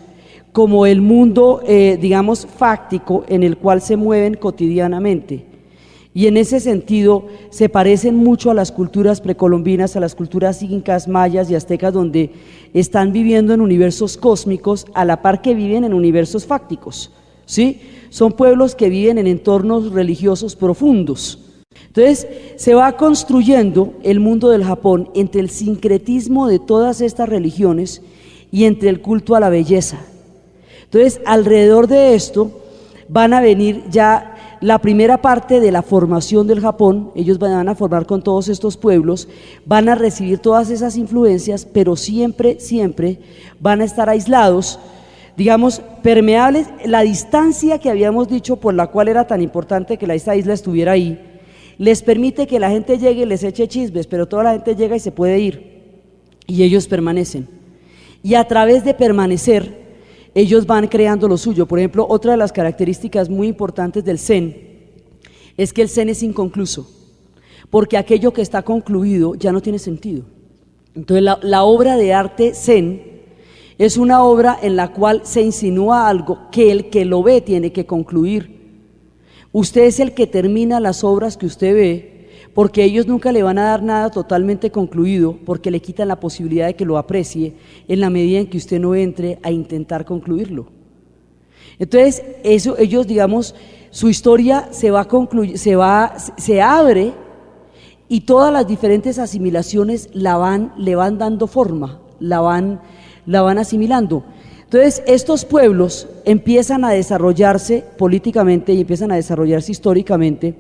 como el mundo, digamos, fáctico en el cual se mueven cotidianamente. Y en ese sentido se parecen mucho a las culturas precolombinas, a las culturas incas, mayas y aztecas, donde están viviendo en universos cósmicos a la par que viven en universos fácticos, ¿sí? Son pueblos que viven en entornos religiosos profundos. Entonces se va construyendo el mundo del Japón entre el sincretismo de todas estas religiones y entre el culto a la belleza. Entonces alrededor de esto van a venir ya la primera parte de la formación del Japón. Ellos van a formar con todos estos pueblos, van a recibir todas esas influencias, pero siempre van a estar aislados, digamos, permeables. La distancia que habíamos dicho por la cual era tan importante que esta isla estuviera ahí, les permite que la gente llegue y les eche chismes, pero toda la gente llega y se puede ir, y ellos permanecen. Y a través de permanecer, ellos van creando lo suyo. Por ejemplo, otra de las características muy importantes del Zen es que el Zen es inconcluso, porque aquello que está concluido ya no tiene sentido. Entonces la obra de arte Zen es una obra en la cual se insinúa algo que el que lo ve tiene que concluir. Usted es el que termina las obras que usted ve, porque ellos nunca le van a dar nada totalmente concluido, porque le quitan la posibilidad de que lo aprecie en la medida en que usted no entre a intentar concluirlo. Entonces eso, ellos, digamos, su historia se abre, y todas las diferentes asimilaciones le van dando forma, la van asimilando. Entonces estos pueblos empiezan a desarrollarse políticamente y empiezan a desarrollarse históricamente,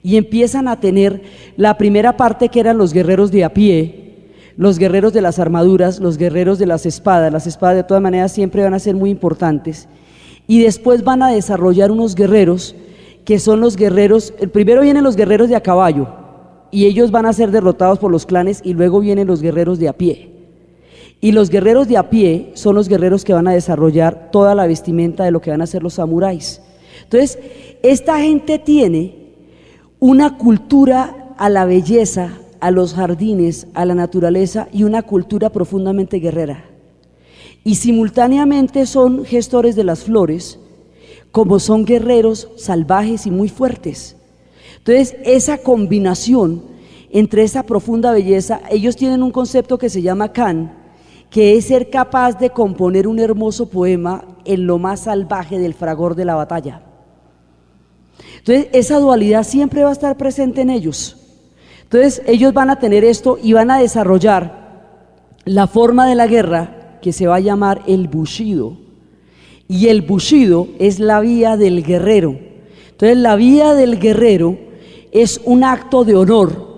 y empiezan a tener la primera parte, que eran los guerreros de a pie, los guerreros de las armaduras, los guerreros de las espadas de todas maneras siempre van a ser muy importantes, y después van a desarrollar unos guerreros que son los guerreros. Primero vienen los guerreros de a caballo, y ellos van a ser derrotados por los clanes, y luego vienen los guerreros de a pie. Y los guerreros de a pie son los guerreros que van a desarrollar toda la vestimenta de lo que van a hacer los samuráis. Entonces, esta gente tiene una cultura a la belleza, a los jardines, a la naturaleza y una cultura profundamente guerrera. Y simultáneamente son gestores de las flores, como son guerreros salvajes y muy fuertes. Entonces, esa combinación entre esa profunda belleza, ellos tienen un concepto que se llama Kan, que es ser capaz de componer un hermoso poema en lo más salvaje del fragor de la batalla. Entonces, esa dualidad siempre va a estar presente en ellos. Entonces, ellos van a tener esto y van a desarrollar la forma de la guerra que se va a llamar el Bushido. Y el Bushido es la vía del guerrero. Entonces, la vía del guerrero es un acto de honor.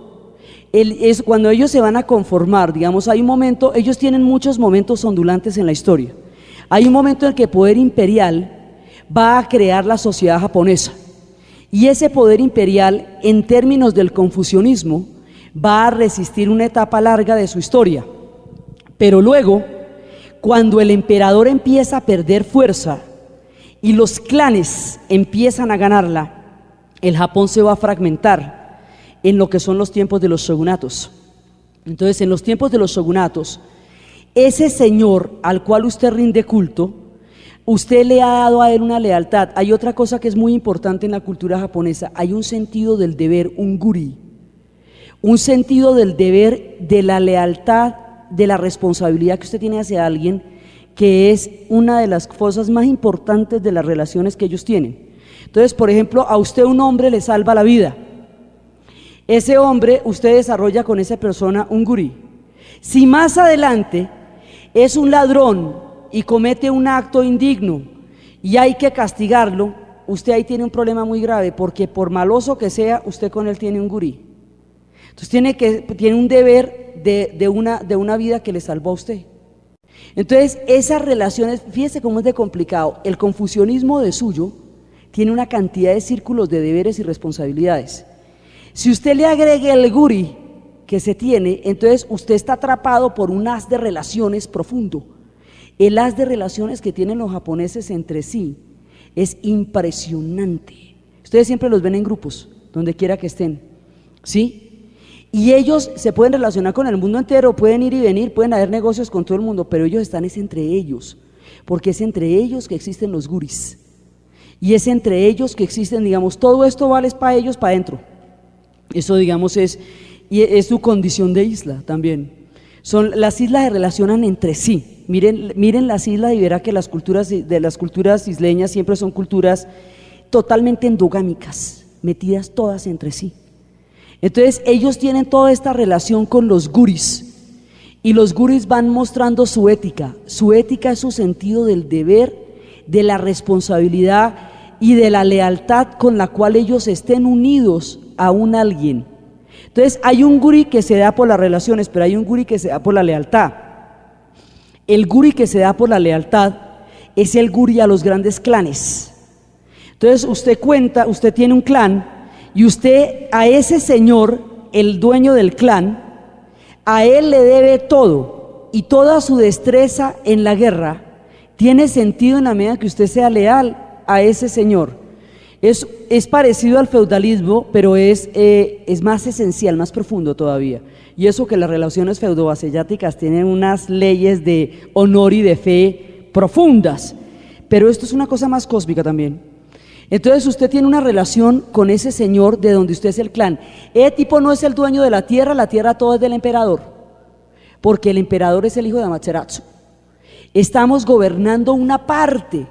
Es cuando ellos se van a conformar, digamos, hay un momento, ellos tienen muchos momentos ondulantes en la historia. Hay un momento en el que el poder imperial va a crear la sociedad japonesa. Y ese poder imperial, en términos del confucianismo, va a resistir una etapa larga de su historia. Pero luego, cuando el emperador empieza a perder fuerza y los clanes empiezan a ganarla, el Japón se va a fragmentar en lo que son los tiempos de los shogunatos. Entonces, en los tiempos de los shogunatos, ese señor al cual usted rinde culto, usted le ha dado a él una lealtad. Hay otra cosa que es muy importante en la cultura japonesa, hay un sentido del deber, un guri, un sentido del deber, de la lealtad, de la responsabilidad que usted tiene hacia alguien, que es una de las cosas más importantes de las relaciones que ellos tienen. Entonces, por ejemplo, a usted un hombre le salva la vida. Ese hombre, usted desarrolla con esa persona un guri. Si más adelante es un ladrón y comete un acto indigno y hay que castigarlo, usted ahí tiene un problema muy grave, porque por maloso que sea, usted con él tiene un gurí. Entonces tiene un deber de una vida que le salvó a usted. Entonces esas relaciones, fíjese cómo es de complicado. El confucianismo de suyo tiene una cantidad de círculos de deberes y responsabilidades. Si usted le agregue el guri que se tiene, entonces usted está atrapado por un haz de relaciones profundo. El haz de relaciones que tienen los japoneses entre sí es impresionante. Ustedes siempre los ven en grupos, donde quiera que estén, ¿sí? Y ellos se pueden relacionar con el mundo entero, pueden ir y venir, pueden haber negocios con todo el mundo, pero ellos están es entre ellos, porque es entre ellos que existen los guris. Y es entre ellos que existen, digamos, todo esto vale para ellos, para adentro. Eso, digamos, es su condición de isla también. Las islas se relacionan entre sí. Miren las islas y verá que las culturas isleñas siempre son culturas totalmente endogámicas, metidas todas entre sí. Entonces ellos tienen toda esta relación con los guris, y los guris van mostrando su ética. Su ética es su sentido del deber, de la responsabilidad y de la lealtad con la cual ellos estén unidos a un alguien. Entonces hay un guri que se da por las relaciones, pero hay un guri que se da por la lealtad. El guri que se da por la lealtad es el guri a los grandes clanes. Entonces usted tiene un clan y usted a ese señor, el dueño del clan, a él le debe todo, y toda su destreza en la guerra tiene sentido en la medida que usted sea leal a ese señor. Es parecido al feudalismo, pero es más esencial, más profundo todavía. Y eso que las relaciones feudo-vasalláticas tienen unas leyes de honor y de fe profundas, pero esto es una cosa más cósmica también. Entonces usted tiene una relación con ese señor de donde usted es el clan. Ese tipo no es el dueño de la tierra todo es del emperador, porque el emperador es el hijo de Amaterasu. Estamos gobernando una parte,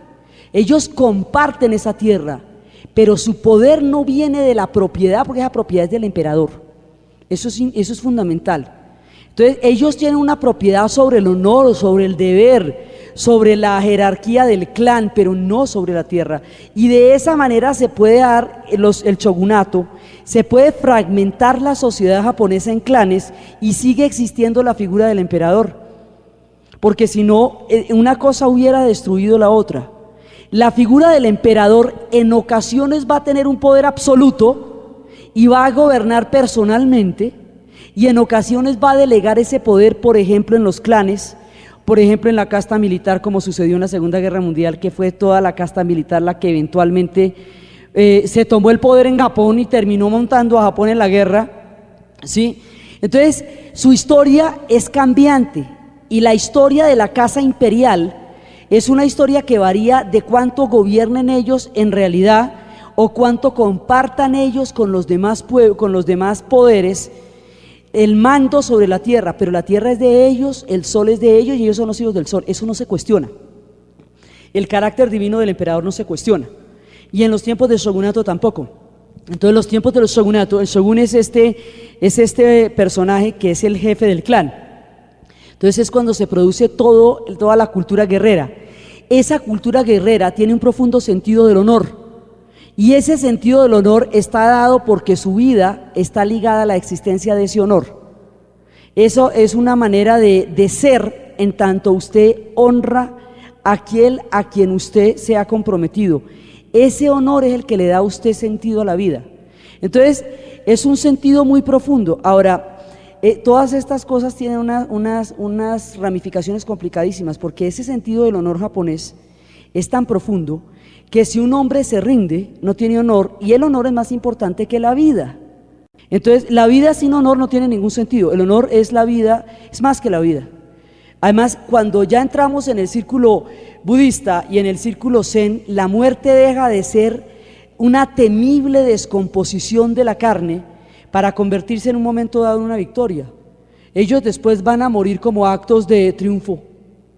ellos comparten esa tierra, pero su poder no viene de la propiedad, porque esa propiedad es del emperador. Eso es fundamental. Entonces ellos tienen una propiedad sobre el honor, sobre el deber, sobre la jerarquía del clan, pero no sobre la tierra. Y de esa manera se puede dar el shogunato, se puede fragmentar la sociedad japonesa en clanes y sigue existiendo la figura del emperador, porque si no, una cosa hubiera destruido la otra. La figura del emperador en ocasiones va a tener un poder absoluto y va a gobernar personalmente, y en ocasiones va a delegar ese poder, por ejemplo, en los clanes, por ejemplo en la casta militar, como sucedió en la Segunda Guerra Mundial, que fue toda la casta militar la que eventualmente se tomó el poder en Japón y terminó montando a Japón en la guerra, ¿sí? Entonces, su historia es cambiante y la historia de la casa imperial es una historia que varía de cuánto gobiernen ellos en realidad o cuánto compartan ellos con los demás con los demás poderes el mando sobre la tierra, pero la tierra es de ellos, el sol es de ellos y ellos son los hijos del sol, eso no se cuestiona. El carácter divino del emperador no se cuestiona. Y en los tiempos del shogunato tampoco. Entonces, los tiempos del shogunato, el shogun es este personaje que es el jefe del clan. Entonces es cuando se produce toda la cultura guerrera. Esa cultura guerrera tiene un profundo sentido del honor. Y ese sentido del honor está dado porque su vida está ligada a la existencia de ese honor. Eso es una manera de ser en tanto usted honra a quien usted se ha comprometido. Ese honor es el que le da a usted sentido a la vida. Entonces, es un sentido muy profundo. Ahora, todas estas cosas tienen unas ramificaciones complicadísimas, porque ese sentido del honor japonés es tan profundo que si un hombre se rinde, no tiene honor, y el honor es más importante que la vida. Entonces, la vida sin honor no tiene ningún sentido. El honor es la vida, es más que la vida. Además, cuando ya entramos en el círculo budista y en el círculo zen, la muerte deja de ser una temible descomposición de la carne para convertirse en un momento dado en una victoria. Ellos después van a morir como actos de triunfo.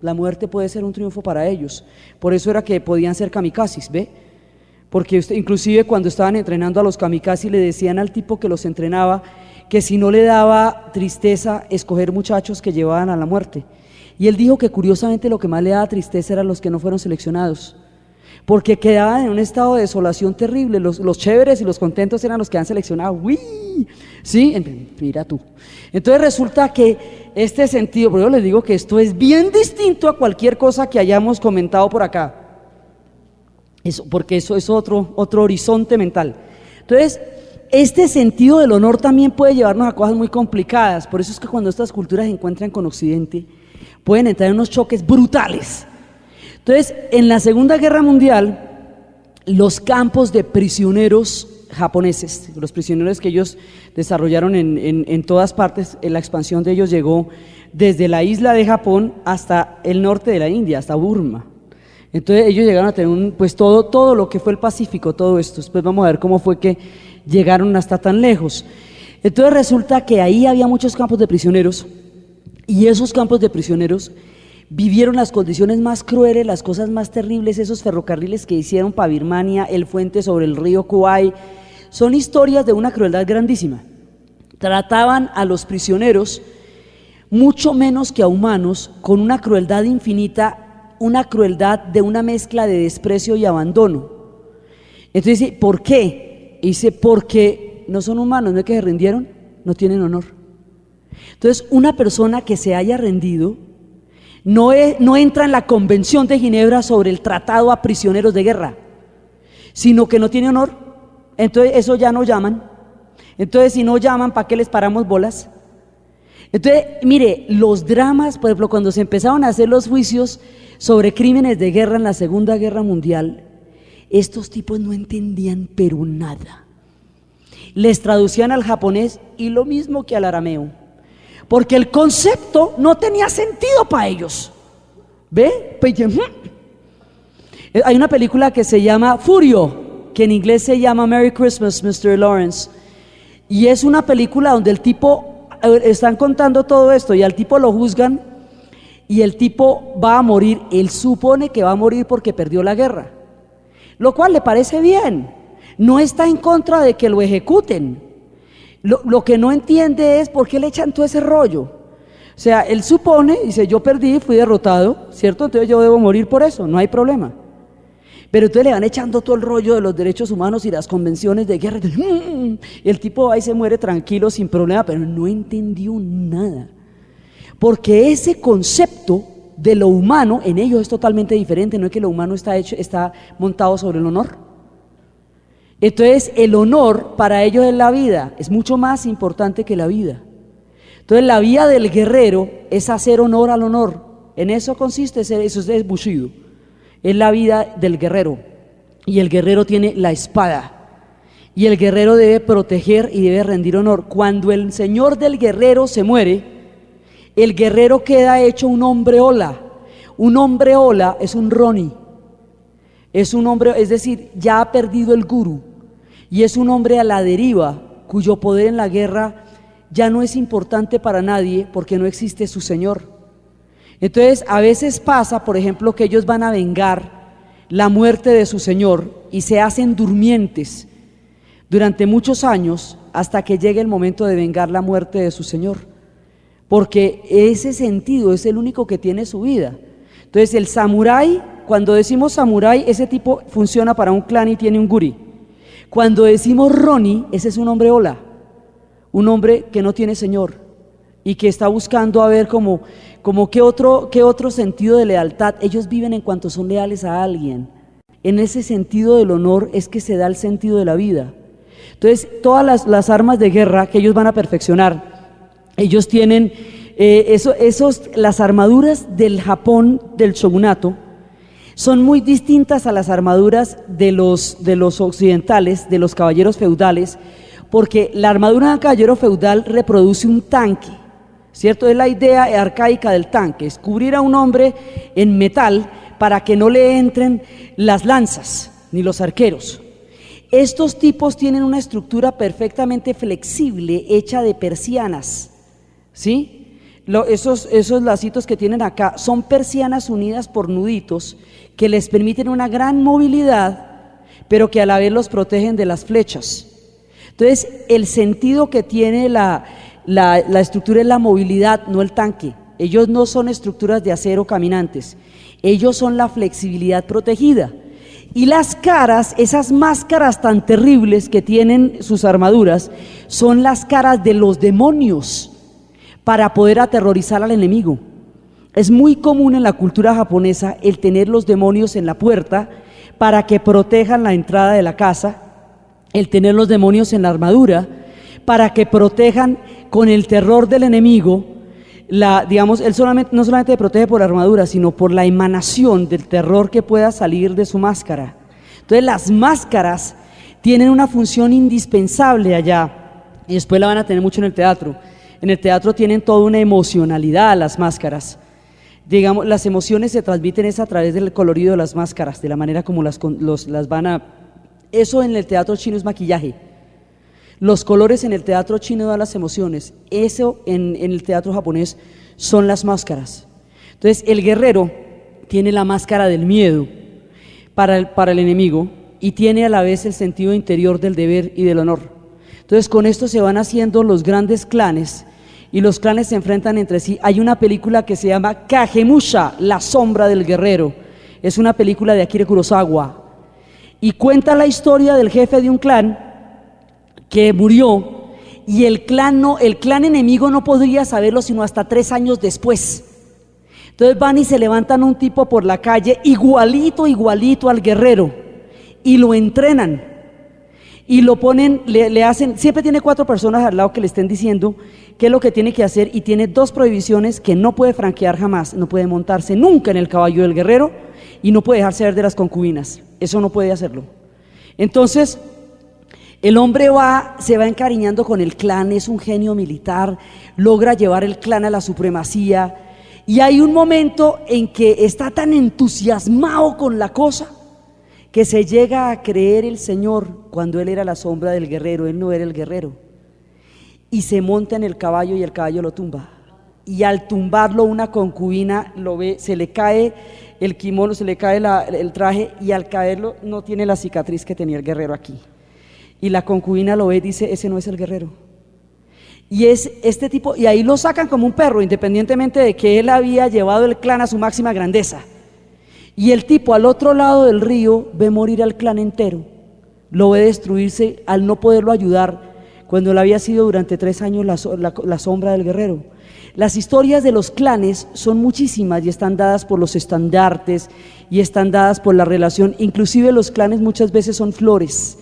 La muerte puede ser un triunfo para ellos. Por eso era que podían ser kamikazes, ¿ve? Porque inclusive cuando estaban entrenando a los kamikazes le decían al tipo que los entrenaba que si no le daba tristeza escoger muchachos que llevaban a la muerte. Y él dijo que curiosamente lo que más le daba tristeza eran los que no fueron seleccionados, porque quedaban en un estado de desolación terrible. Los chéveres y los contentos eran los que han seleccionado. ¡Uy! ¿Sí? Mira tú. Entonces resulta que este sentido, por eso les digo que esto es bien distinto a cualquier cosa que hayamos comentado por acá. Porque eso es otro horizonte mental. Entonces, este sentido del honor también puede llevarnos a cosas muy complicadas. Por eso es que cuando estas culturas se encuentran con Occidente, pueden entrar en unos choques brutales. Entonces, en la Segunda Guerra Mundial, los campos de prisioneros japoneses, los prisioneros que ellos desarrollaron en todas partes, la expansión de ellos llegó desde la isla de Japón hasta el norte de la India, hasta Burma. Entonces ellos llegaron a tener pues todo lo que fue el Pacífico, todo esto. Después vamos a ver cómo fue que llegaron hasta tan lejos. Entonces resulta que ahí había muchos campos de prisioneros, y esos campos de prisioneros vivieron las condiciones más crueles, las cosas más terribles. Esos ferrocarriles que hicieron para Birmania, el puente sobre el río Kwai, son historias de una crueldad grandísima. Trataban a los prisioneros mucho menos que a humanos, con una crueldad infinita, una crueldad de una mezcla de desprecio y abandono. Entonces dice, ¿por qué? Y dice, porque no son humanos, no es que se rindieron, no tienen honor. Entonces, una persona que se haya rendido no entra en la Convención de Ginebra sobre el tratado a prisioneros de guerra, sino que no tiene honor. Entonces, eso ya no llaman. Entonces, si no llaman, ¿para qué les paramos bolas? Entonces, mire, los dramas, por ejemplo, cuando se empezaron a hacer los juicios sobre crímenes de guerra en la Segunda Guerra Mundial, estos tipos no entendían pero nada. Les traducían al japonés y lo mismo que al arameo, porque el concepto no tenía sentido para ellos. ¿Ve? Hay una película que se llama Furio, que en inglés se llama Merry Christmas, Mr. Lawrence, y es una película donde el tipo, están contando todo esto y al tipo lo juzgan y el tipo va a morir. Él supone que va a morir porque perdió la guerra, lo cual le parece bien, no está en contra de que lo ejecuten. Lo que no entiende es por qué le echan todo ese rollo. O sea, él supone, dice, yo perdí, fui derrotado, ¿cierto? Entonces yo debo morir por eso, no hay problema. Pero entonces le van echando todo el rollo de los derechos humanos y las convenciones de guerra. Y el tipo va y se muere tranquilo, sin problema, pero no entendió nada. Porque ese concepto de lo humano en ellos es totalmente diferente. No es que lo humano está montado sobre el honor. Entonces el honor para ellos es la vida, es mucho más importante que la vida. Entonces la vida del guerrero es hacer honor al honor. En eso consiste, eso es Bushido. Es la vida del guerrero. Y el guerrero tiene la espada. Y el guerrero debe proteger y debe rendir honor. Cuando el señor del guerrero se muere, el guerrero queda hecho un hombre ola. Un hombre ola es un Roni. Es un hombre, es decir, ya ha perdido el gurú. Y es un hombre a la deriva, cuyo poder en la guerra ya no es importante para nadie porque no existe su señor. Entonces, a veces pasa, por ejemplo, que ellos van a vengar la muerte de su señor y se hacen durmientes durante muchos años hasta que llegue el momento de vengar la muerte de su señor, porque ese sentido es el único que tiene su vida. Entonces el samurái, cuando decimos samurái, ese tipo funciona para un clan y tiene un guri. Cuando decimos Roni, ese es un hombre ola, un hombre que no tiene señor y que está buscando a ver como qué otro sentido de lealtad. Ellos viven en cuanto son leales a alguien. En ese sentido del honor es que se da el sentido de la vida. Entonces, todas las armas de guerra que ellos van a perfeccionar, ellos tienen las armaduras del Japón, del shogunato, son muy distintas a las armaduras de los occidentales, de los caballeros feudales, porque la armadura de un caballero feudal reproduce un tanque, ¿cierto? Es la idea arcaica del tanque, es cubrir a un hombre en metal para que no le entren las lanzas ni los arqueros. Estos tipos tienen una estructura perfectamente flexible, hecha de persianas, ¿sí? Esos lacitos que tienen acá son persianas unidas por nuditos que les permiten una gran movilidad, pero que a la vez los protegen de las flechas. Entonces, el sentido que tiene la estructura es la movilidad, no el tanque. Ellos no son estructuras de acero caminantes, ellos son la flexibilidad protegida. Y las caras, esas máscaras tan terribles que tienen sus armaduras, son las caras de los demonios para poder aterrorizar al enemigo. Es muy común en la cultura japonesa el tener los demonios en la puerta para que protejan la entrada de la casa, el tener los demonios en la armadura para que protejan con el terror del enemigo. Digamos, él no solamente protege por la armadura, sino por la emanación del terror que pueda salir de su máscara. Entonces las máscaras tienen una función indispensable allá, y después la van a tener mucho en el teatro. En el teatro tienen toda una emocionalidad las máscaras. Digamos, las emociones se transmiten a través del colorido de las máscaras, de la manera como las van a... Eso en el teatro chino es maquillaje. Los colores en el teatro chino dan las emociones, eso en el teatro japonés son las máscaras. Entonces el guerrero tiene la máscara del miedo para el enemigo y tiene a la vez el sentido interior del deber y del honor. Entonces con esto se van haciendo los grandes clanes y los clanes se enfrentan entre sí. Hay una película que se llama Kagemusha, la sombra del guerrero. Es una película de Akira Kurosawa y cuenta la historia del jefe de un clan que murió y el clan enemigo no podría saberlo sino hasta 3 años después. Entonces van y se levantan un tipo por la calle igualito al guerrero y lo entrenan y lo ponen, le hacen, siempre tiene 4 personas al lado que le estén diciendo qué es lo que tiene que hacer y tiene 2 prohibiciones que no puede franquear jamás. No puede montarse nunca en el caballo del guerrero y no puede dejarse ver de las concubinas, eso no puede hacerlo. Entonces el hombre se va encariñando con el clan, es un genio militar, logra llevar el clan a la supremacía y hay un momento en que está tan entusiasmado con la cosa que se llega a creer el señor cuando él era la sombra del guerrero, él no era el guerrero, y se monta en el caballo y el caballo lo tumba, y al tumbarlo una concubina lo ve, se le cae el kimono, se le cae el traje y al caerlo no tiene la cicatriz que tenía el guerrero aquí. Y la concubina lo ve y dice, ese no es el guerrero. Y es este tipo, y ahí lo sacan como un perro, independientemente de que él había llevado el clan a su máxima grandeza. Y el tipo al otro lado del río ve morir al clan entero, lo ve destruirse al no poderlo ayudar, cuando él había sido durante 3 años la sombra del guerrero. Las historias de los clanes son muchísimas y están dadas por los estandartes y están dadas por la relación, inclusive los clanes muchas veces son flores.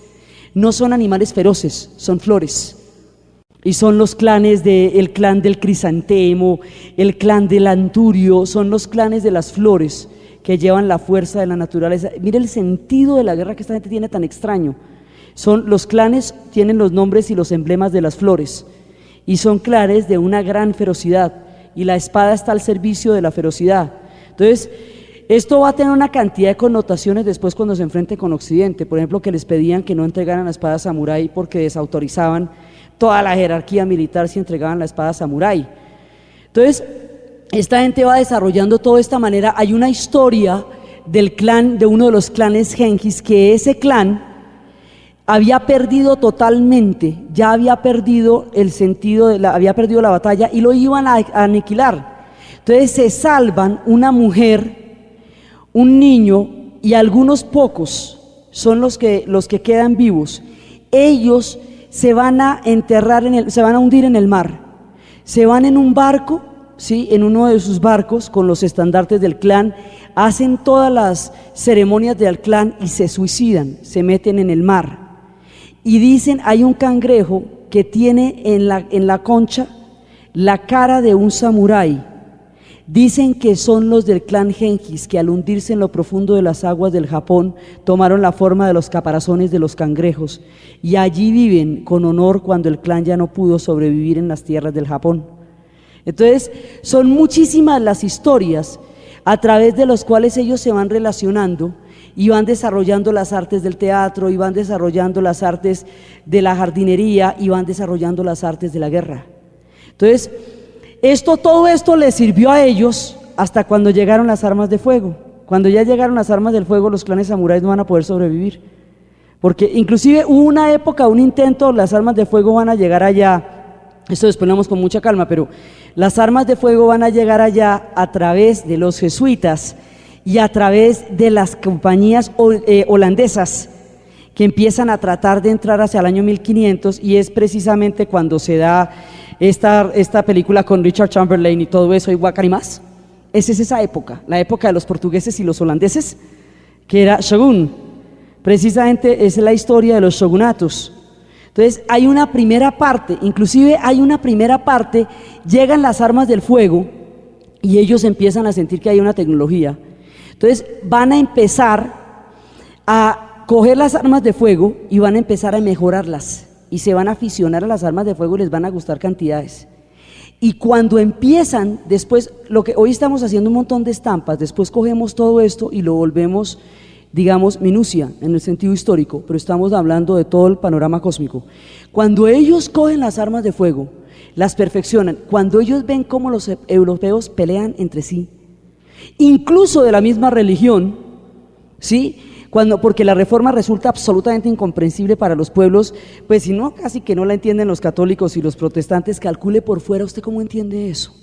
No son animales feroces, son flores. y son los clanes el clan del crisantemo, el clan del anturio, son los clanes de las flores que llevan la fuerza de la naturaleza. Mire el sentido de la guerra que esta gente tiene tan extraño. Los clanes tienen los nombres y los emblemas de las flores y son clanes de una gran ferocidad, y la espada está al servicio de la ferocidad. Entonces, esto va a tener una cantidad de connotaciones después cuando se enfrente con Occidente. Por ejemplo, que les pedían que no entregaran la espada samurái porque desautorizaban toda la jerarquía militar si entregaban la espada samurái. Entonces, esta gente va desarrollando todo de esta manera. Hay una historia del clan, de uno de los clanes Genghis, que ese clan había perdido totalmente, ya había perdido el sentido, había perdido la batalla y lo iban a aniquilar. Entonces se salvan una mujer, un niño y algunos pocos son los que quedan vivos. Ellos se van a enterrar, se van a hundir en el mar, se van en un barco, ¿sí? En uno de sus barcos con los estandartes del clan, hacen todas las ceremonias del clan y se suicidan, se meten en el mar. Y dicen, hay un cangrejo que tiene en la concha la cara de un samurái. Dicen que son los del clan Genghis, que al hundirse en lo profundo de las aguas del Japón tomaron la forma de los caparazones de los cangrejos y allí viven con honor cuando el clan ya no pudo sobrevivir en las tierras del Japón. Entonces, son muchísimas las historias a través de las cuales ellos se van relacionando y van desarrollando las artes del teatro, y van desarrollando las artes de la jardinería, y van desarrollando las artes de la guerra. Entonces, todo esto les sirvió a ellos hasta cuando llegaron las armas de fuego. Cuando ya llegaron las armas del fuego, los clanes samuráis no van a poder sobrevivir, porque inclusive hubo una época, un intento, las armas de fuego van a llegar allá, esto después lo vemos con mucha calma, pero las armas de fuego van a llegar allá a través de los jesuitas y a través de las compañías holandesas que empiezan a tratar de entrar hacia el año 1500, y es precisamente cuando se da esta película con Richard Chamberlain y todo eso, y Guacar y más. Esa es esa época, la época de los portugueses y los holandeses, que era Shogun. Precisamente es la historia de los shogunatos. Entonces hay una primera parte, inclusive hay una primera parte, llegan las armas del fuego y ellos empiezan a sentir que hay una tecnología. Entonces van a empezar a coger las armas de fuego y van a empezar a mejorarlas, y se van a aficionar a las armas de fuego y les van a gustar cantidades. Y cuando empiezan, después, lo que hoy estamos haciendo un montón de estampas, después cogemos todo esto y lo volvemos, digamos, minucia en el sentido histórico, pero estamos hablando de todo el panorama cósmico. Cuando ellos cogen las armas de fuego, las perfeccionan, cuando ellos ven cómo los europeos pelean entre sí, incluso de la misma religión, ¿sí? Porque la reforma resulta absolutamente incomprensible para los pueblos, pues si no, casi que no la entienden los católicos y los protestantes. Calcule por fuera, ¿usted cómo entiende eso?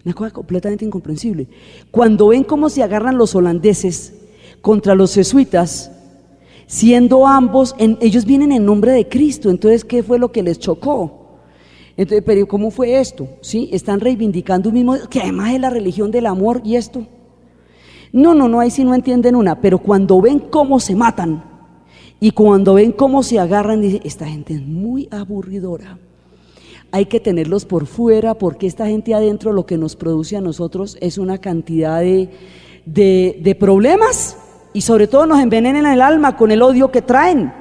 Una cosa completamente incomprensible. Cuando ven cómo se agarran los holandeses contra los jesuitas, siendo ambos, ellos vienen en nombre de Cristo, entonces ¿qué fue lo que les chocó? Entonces, pero ¿cómo fue esto? ¿Sí? Están reivindicando un mismo, que además es la religión del amor y esto. No, ahí sí no entienden una, pero cuando ven cómo se matan y cuando ven cómo se agarran, dicen, esta gente es muy aburridora, hay que tenerlos por fuera, porque esta gente adentro lo que nos produce a nosotros es una cantidad de problemas, y sobre todo nos envenenan el alma con el odio que traen.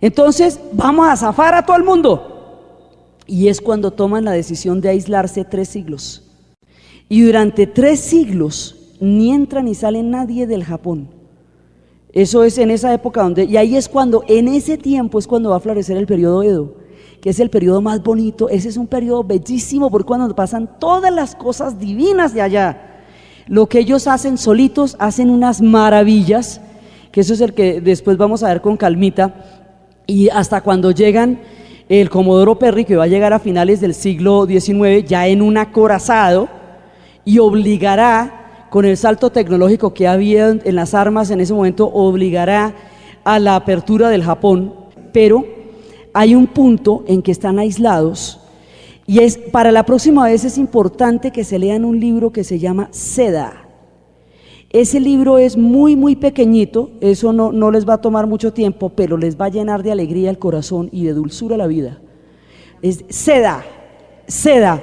Entonces vamos a zafar a todo el mundo, y es cuando toman la decisión de aislarse 3 siglos, y durante 3 siglos ni entra ni sale nadie del Japón. Eso es en esa época y ahí es cuando, en ese tiempo es cuando va a florecer el periodo Edo, que es el periodo más bonito. Ese es un periodo bellísimo, porque cuando pasan todas las cosas divinas de allá, lo que ellos hacen solitos, hacen unas maravillas, que eso es el que después vamos a ver con calmita, y hasta cuando llegan el Comodoro Perry, que va a llegar a finales del siglo XIX, ya en un acorazado, y obligará, con el salto tecnológico que había en las armas en ese momento, obligará a la apertura del Japón. Pero hay un punto en que están aislados, y para la próxima vez es importante que se lean un libro que se llama Seda. Ese libro es muy muy pequeñito, eso no les va a tomar mucho tiempo, pero les va a llenar de alegría el corazón y de dulzura la vida, es seda, seda,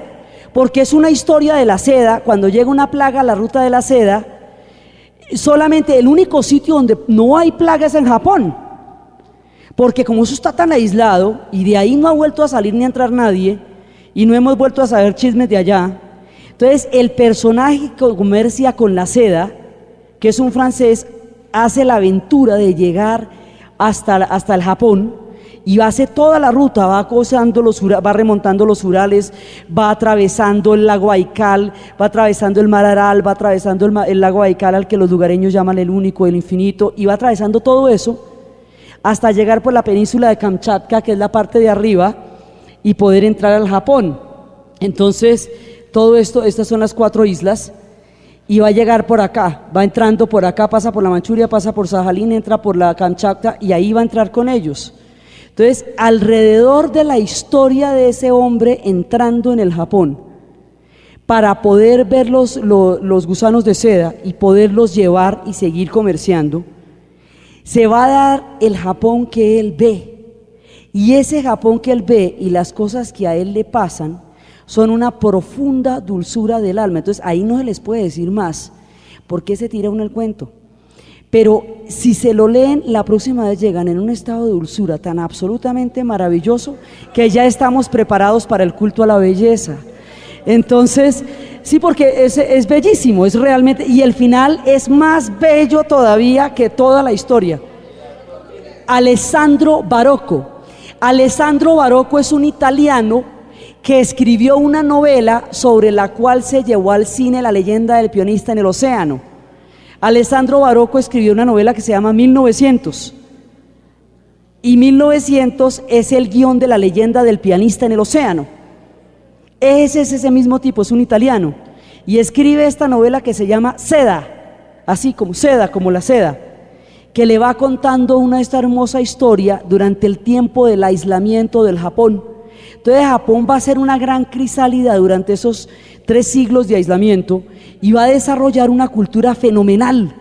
porque es una historia de la seda. Cuando llega una plaga a la ruta de la seda, solamente el único sitio donde no hay plaga es en Japón, porque como eso está tan aislado y de ahí no ha vuelto a salir ni a entrar nadie y no hemos vuelto a saber chismes de allá. Entonces el personaje que comercia con la seda, que es un francés, hace la aventura de llegar hasta el Japón y hace toda la ruta, va cruzando va remontando los Urales, va atravesando el lago Baikal, va atravesando el mar Aral, va atravesando el lago Baikal, al que los lugareños llaman el único, el infinito, y va atravesando todo eso hasta llegar por la península de Kamchatka, que es la parte de arriba, y poder entrar al Japón. Entonces, todo esto, estas son las 4 islas, y va a llegar por acá, va entrando por acá, pasa por la Manchuria, pasa por Sajalín, entra por la Kamchatka, y ahí va a entrar con ellos. Entonces, alrededor de la historia de ese hombre entrando en el Japón, para poder ver los gusanos de seda y poderlos llevar y seguir comerciando, se va a dar el Japón que él ve. Y ese Japón que él ve y las cosas que a él le pasan son una profunda dulzura del alma. Entonces ahí no se les puede decir más, porque se tira uno el cuento. Pero si se lo leen, la próxima vez llegan en un estado de dulzura tan absolutamente maravilloso que ya estamos preparados para el culto a la belleza. Entonces, sí, porque es bellísimo, es realmente, y el final es más bello todavía que toda la historia. Alessandro Barocco. Alessandro Barocco es un italiano que escribió una novela sobre la cual se llevó al cine La leyenda del pianista en el océano. Alessandro Barocco escribió una novela que se llama 1900, y 1900 es el guión de La leyenda del pianista en el océano. Ese es ese mismo tipo, es un italiano, y escribe esta novela que se llama Seda, así como seda, como la seda, que le va contando esta hermosa historia durante el tiempo del aislamiento del Japón. Entonces Japón va a ser una gran crisálida durante esos 3 siglos de aislamiento y va a desarrollar una cultura fenomenal,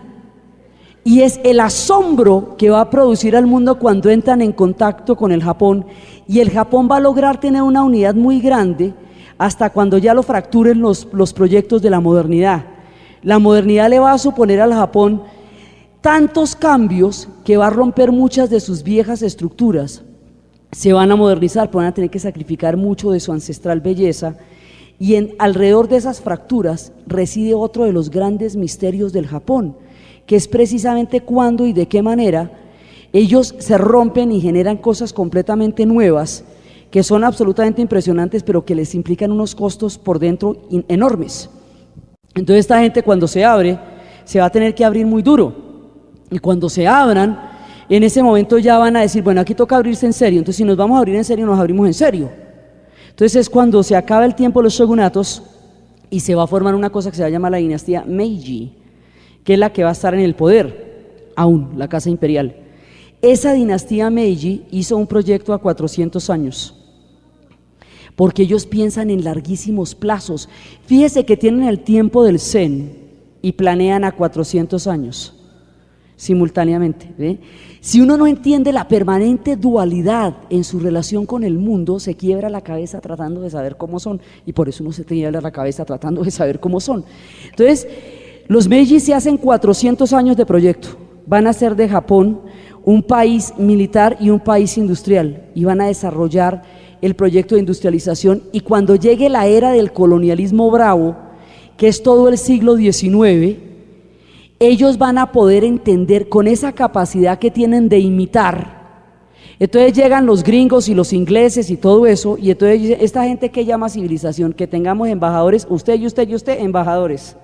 y es el asombro que va a producir al mundo cuando entran en contacto con el Japón, y el Japón va a lograr tener una unidad muy grande hasta cuando ya lo fracturen los proyectos de la modernidad. La modernidad le va a suponer al Japón tantos cambios que va a romper muchas de sus viejas estructuras. Se van a modernizar, pero van a tener que sacrificar mucho de su ancestral belleza, y alrededor de esas fracturas reside otro de los grandes misterios del Japón, que es precisamente cuándo y de qué manera ellos se rompen y generan cosas completamente nuevas, que son absolutamente impresionantes, pero que les implican unos costos por dentro enormes. Entonces esta gente, cuando se abre, se va a tener que abrir muy duro, y cuando se abran, en ese momento ya van a decir, bueno, aquí toca abrirse en serio. Entonces si nos vamos a abrir en serio, nos abrimos en serio. Entonces es cuando se acaba el tiempo de los shogunatos y se va a formar una cosa que se va a llamar la dinastía Meiji, que es la que va a estar en el poder aún, la casa imperial. Esa dinastía Meiji hizo un proyecto a 400 años, porque ellos piensan en larguísimos plazos. Fíjese que tienen el tiempo del Zen y planean a 400 años simultáneamente, ¿ve? Si uno no entiende la permanente dualidad en su relación con el mundo, se quiebra la cabeza tratando de saber cómo son, y por eso uno se quiebra la cabeza tratando de saber cómo son. Entonces, los Meiji se hacen 400 años de proyecto, van a hacer de Japón un país militar y un país industrial, y van a desarrollar el proyecto de industrialización, y cuando llegue la era del colonialismo bravo, que es todo el siglo XIX, ellos van a poder entender con esa capacidad que tienen de imitar. Entonces llegan los gringos y los ingleses y todo eso, y entonces dice, esta gente que llama civilización, que tengamos embajadores, usted y usted y usted, embajadores.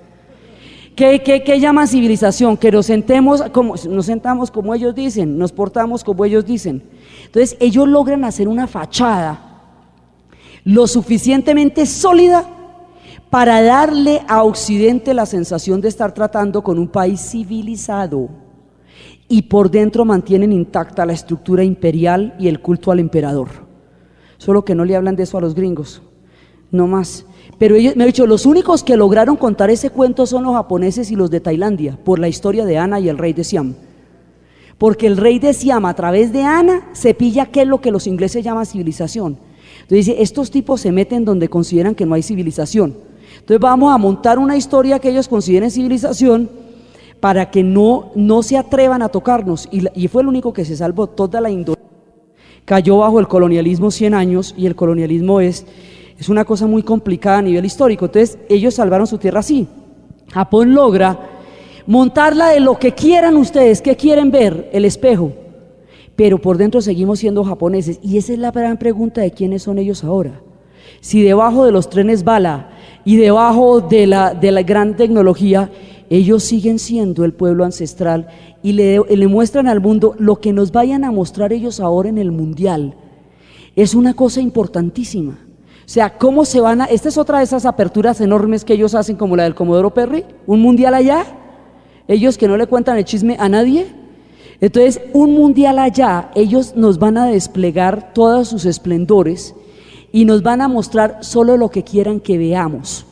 ¿Qué llama civilización? Que nos sentamos como ellos dicen, nos portamos como ellos dicen. Entonces ellos logran hacer una fachada lo suficientemente sólida para darle a Occidente la sensación de estar tratando con un país civilizado, y por dentro mantienen intacta la estructura imperial y el culto al emperador. Solo que no le hablan de eso a los gringos, no más. Pero ellos, me he dicho, los únicos que lograron contar ese cuento son los japoneses y los de Tailandia, por la historia de Ana y el rey de Siam. Porque el rey de Siam, a través de Ana, se pilla qué es lo que los ingleses llaman civilización. Entonces dice, estos tipos se meten donde consideran que no hay civilización. Entonces vamos a montar una historia que ellos consideren civilización para que no se atrevan a tocarnos. Y fue el único que se salvó. Toda la Indonesia cayó bajo el colonialismo 100 años, y el colonialismo es una cosa muy complicada a nivel histórico. Entonces ellos salvaron su tierra así. Japón logra montarla de lo que quieran ustedes, ¿qué quieren ver? El espejo. Pero por dentro seguimos siendo japoneses, y esa es la gran pregunta de quiénes son ellos ahora. Si debajo de los trenes bala y debajo de la gran tecnología, ellos siguen siendo el pueblo ancestral, y le muestran al mundo lo que nos vayan a mostrar ellos ahora en el mundial. Es una cosa importantísima. O sea, cómo se van a... Esta es otra de esas aperturas enormes que ellos hacen, como la del Comodoro Perry, un mundial allá, ellos que no le cuentan el chisme a nadie. Entonces, un mundial allá, ellos nos van a desplegar todos sus esplendores y nos van a mostrar solo lo que quieran que veamos,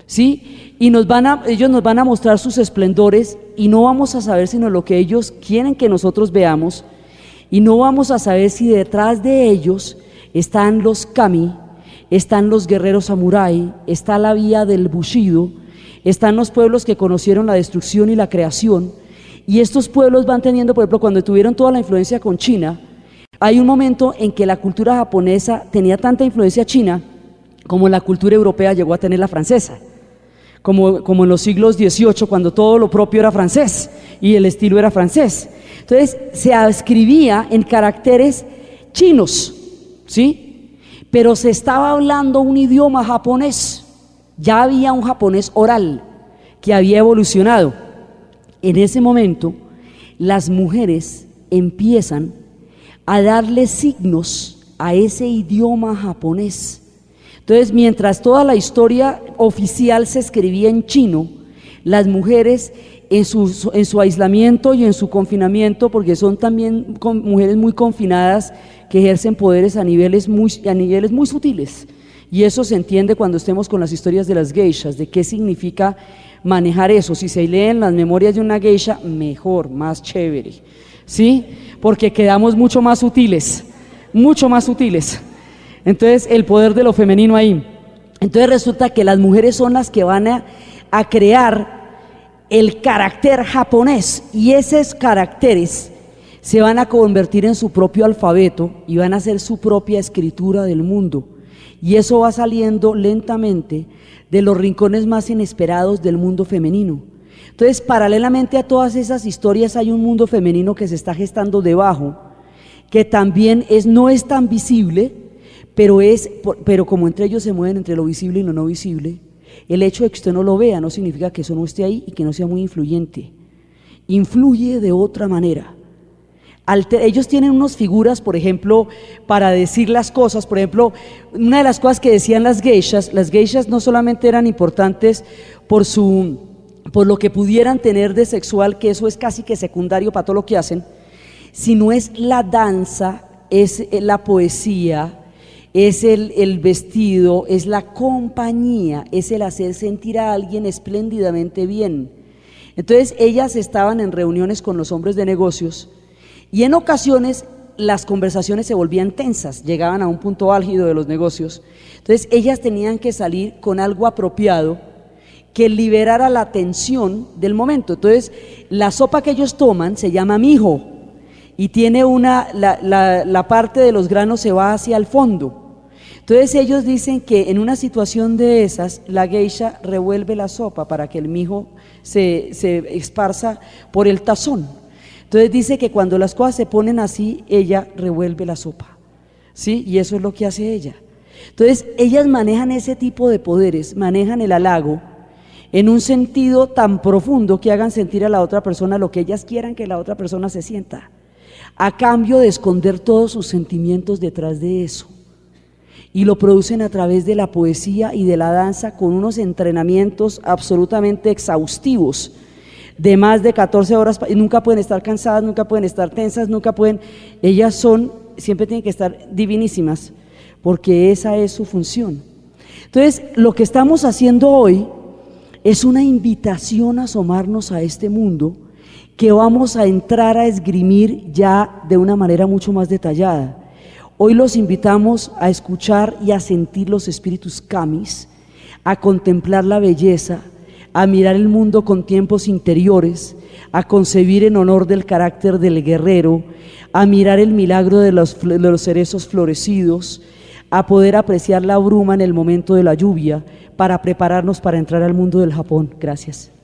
¿sí? Y ellos nos van a mostrar sus esplendores, y no vamos a saber sino lo que ellos quieren que nosotros veamos, y no vamos a saber si detrás de ellos están los kami, están los guerreros samurái, está la vía del bushido, están los pueblos que conocieron la destrucción y la creación. Y estos pueblos van teniendo, por ejemplo, cuando tuvieron toda la influencia con China, hay un momento en que la cultura japonesa tenía tanta influencia china como la cultura europea llegó a tener la francesa, como en los siglos XVIII, cuando todo lo propio era francés y el estilo era francés. Entonces se escribía en caracteres chinos, ¿sí? Pero se estaba hablando un idioma japonés, ya había un japonés oral que había evolucionado. En ese momento, las mujeres empiezan a darle signos a ese idioma japonés. Entonces, mientras toda la historia oficial se escribía en chino, las mujeres en su aislamiento y en su confinamiento, porque son también mujeres muy confinadas que ejercen poderes a niveles muy sutiles, y eso se entiende cuando estemos con las historias de las geishas, de qué significa manejar eso. Si se leen las memorias de una geisha, mejor, más chévere, ¿sí? Porque quedamos mucho más sutiles, mucho más sutiles. Entonces, el poder de lo femenino ahí. Entonces resulta que las mujeres son las que van a crear el carácter japonés, y esos caracteres se van a convertir en su propio alfabeto y van a ser su propia escritura del mundo. Y eso va saliendo lentamente de los rincones más inesperados del mundo femenino. Entonces, paralelamente a todas esas historias, hay un mundo femenino que se está gestando debajo, que también no es tan visible, pero como entre ellos se mueven entre lo visible y lo no visible, el hecho de que usted no lo vea no significa que eso no esté ahí y que no sea muy influyente. Influye de otra manera. Ellos tienen unas figuras, por ejemplo, para decir las cosas. Por ejemplo, una de las cosas que decían las geishas no solamente eran importantes por lo que pudieran tener de sexual, que eso es casi que secundario para todo lo que hacen, sino es la danza, es la poesía, es el vestido, es la compañía, es el hacer sentir a alguien espléndidamente bien. Entonces ellas estaban en reuniones con los hombres de negocios, y en ocasiones las conversaciones se volvían tensas, llegaban a un punto álgido de los negocios. Entonces ellas tenían que salir con algo apropiado que liberara la tensión del momento. Entonces la sopa que ellos toman se llama mijo, y tiene la parte de los granos se va hacia el fondo. Entonces ellos dicen que en una situación de esas, la geisha revuelve la sopa para que el mijo se esparza por el tazón. Entonces dice que cuando las cosas se ponen así, ella revuelve la sopa, ¿sí? Y eso es lo que hace ella. Entonces ellas manejan ese tipo de poderes, manejan el halago en un sentido tan profundo que hagan sentir a la otra persona lo que ellas quieran que la otra persona se sienta, a cambio de esconder todos sus sentimientos detrás de eso. Y lo producen a través de la poesía y de la danza, con unos entrenamientos absolutamente exhaustivos, de más de 14 horas, nunca pueden estar cansadas, nunca pueden estar tensas, ellas siempre tienen que estar divinísimas, porque esa es su función. Entonces, lo que estamos haciendo hoy es una invitación a asomarnos a este mundo, que vamos a entrar a esgrimir ya de una manera mucho más detallada. Hoy los invitamos a escuchar y a sentir los espíritus kamis, a contemplar la belleza, a mirar el mundo con tiempos interiores, a concebir en honor del carácter del guerrero, a mirar el milagro de los cerezos florecidos, a poder apreciar la bruma en el momento de la lluvia, para prepararnos para entrar al mundo del Japón. Gracias.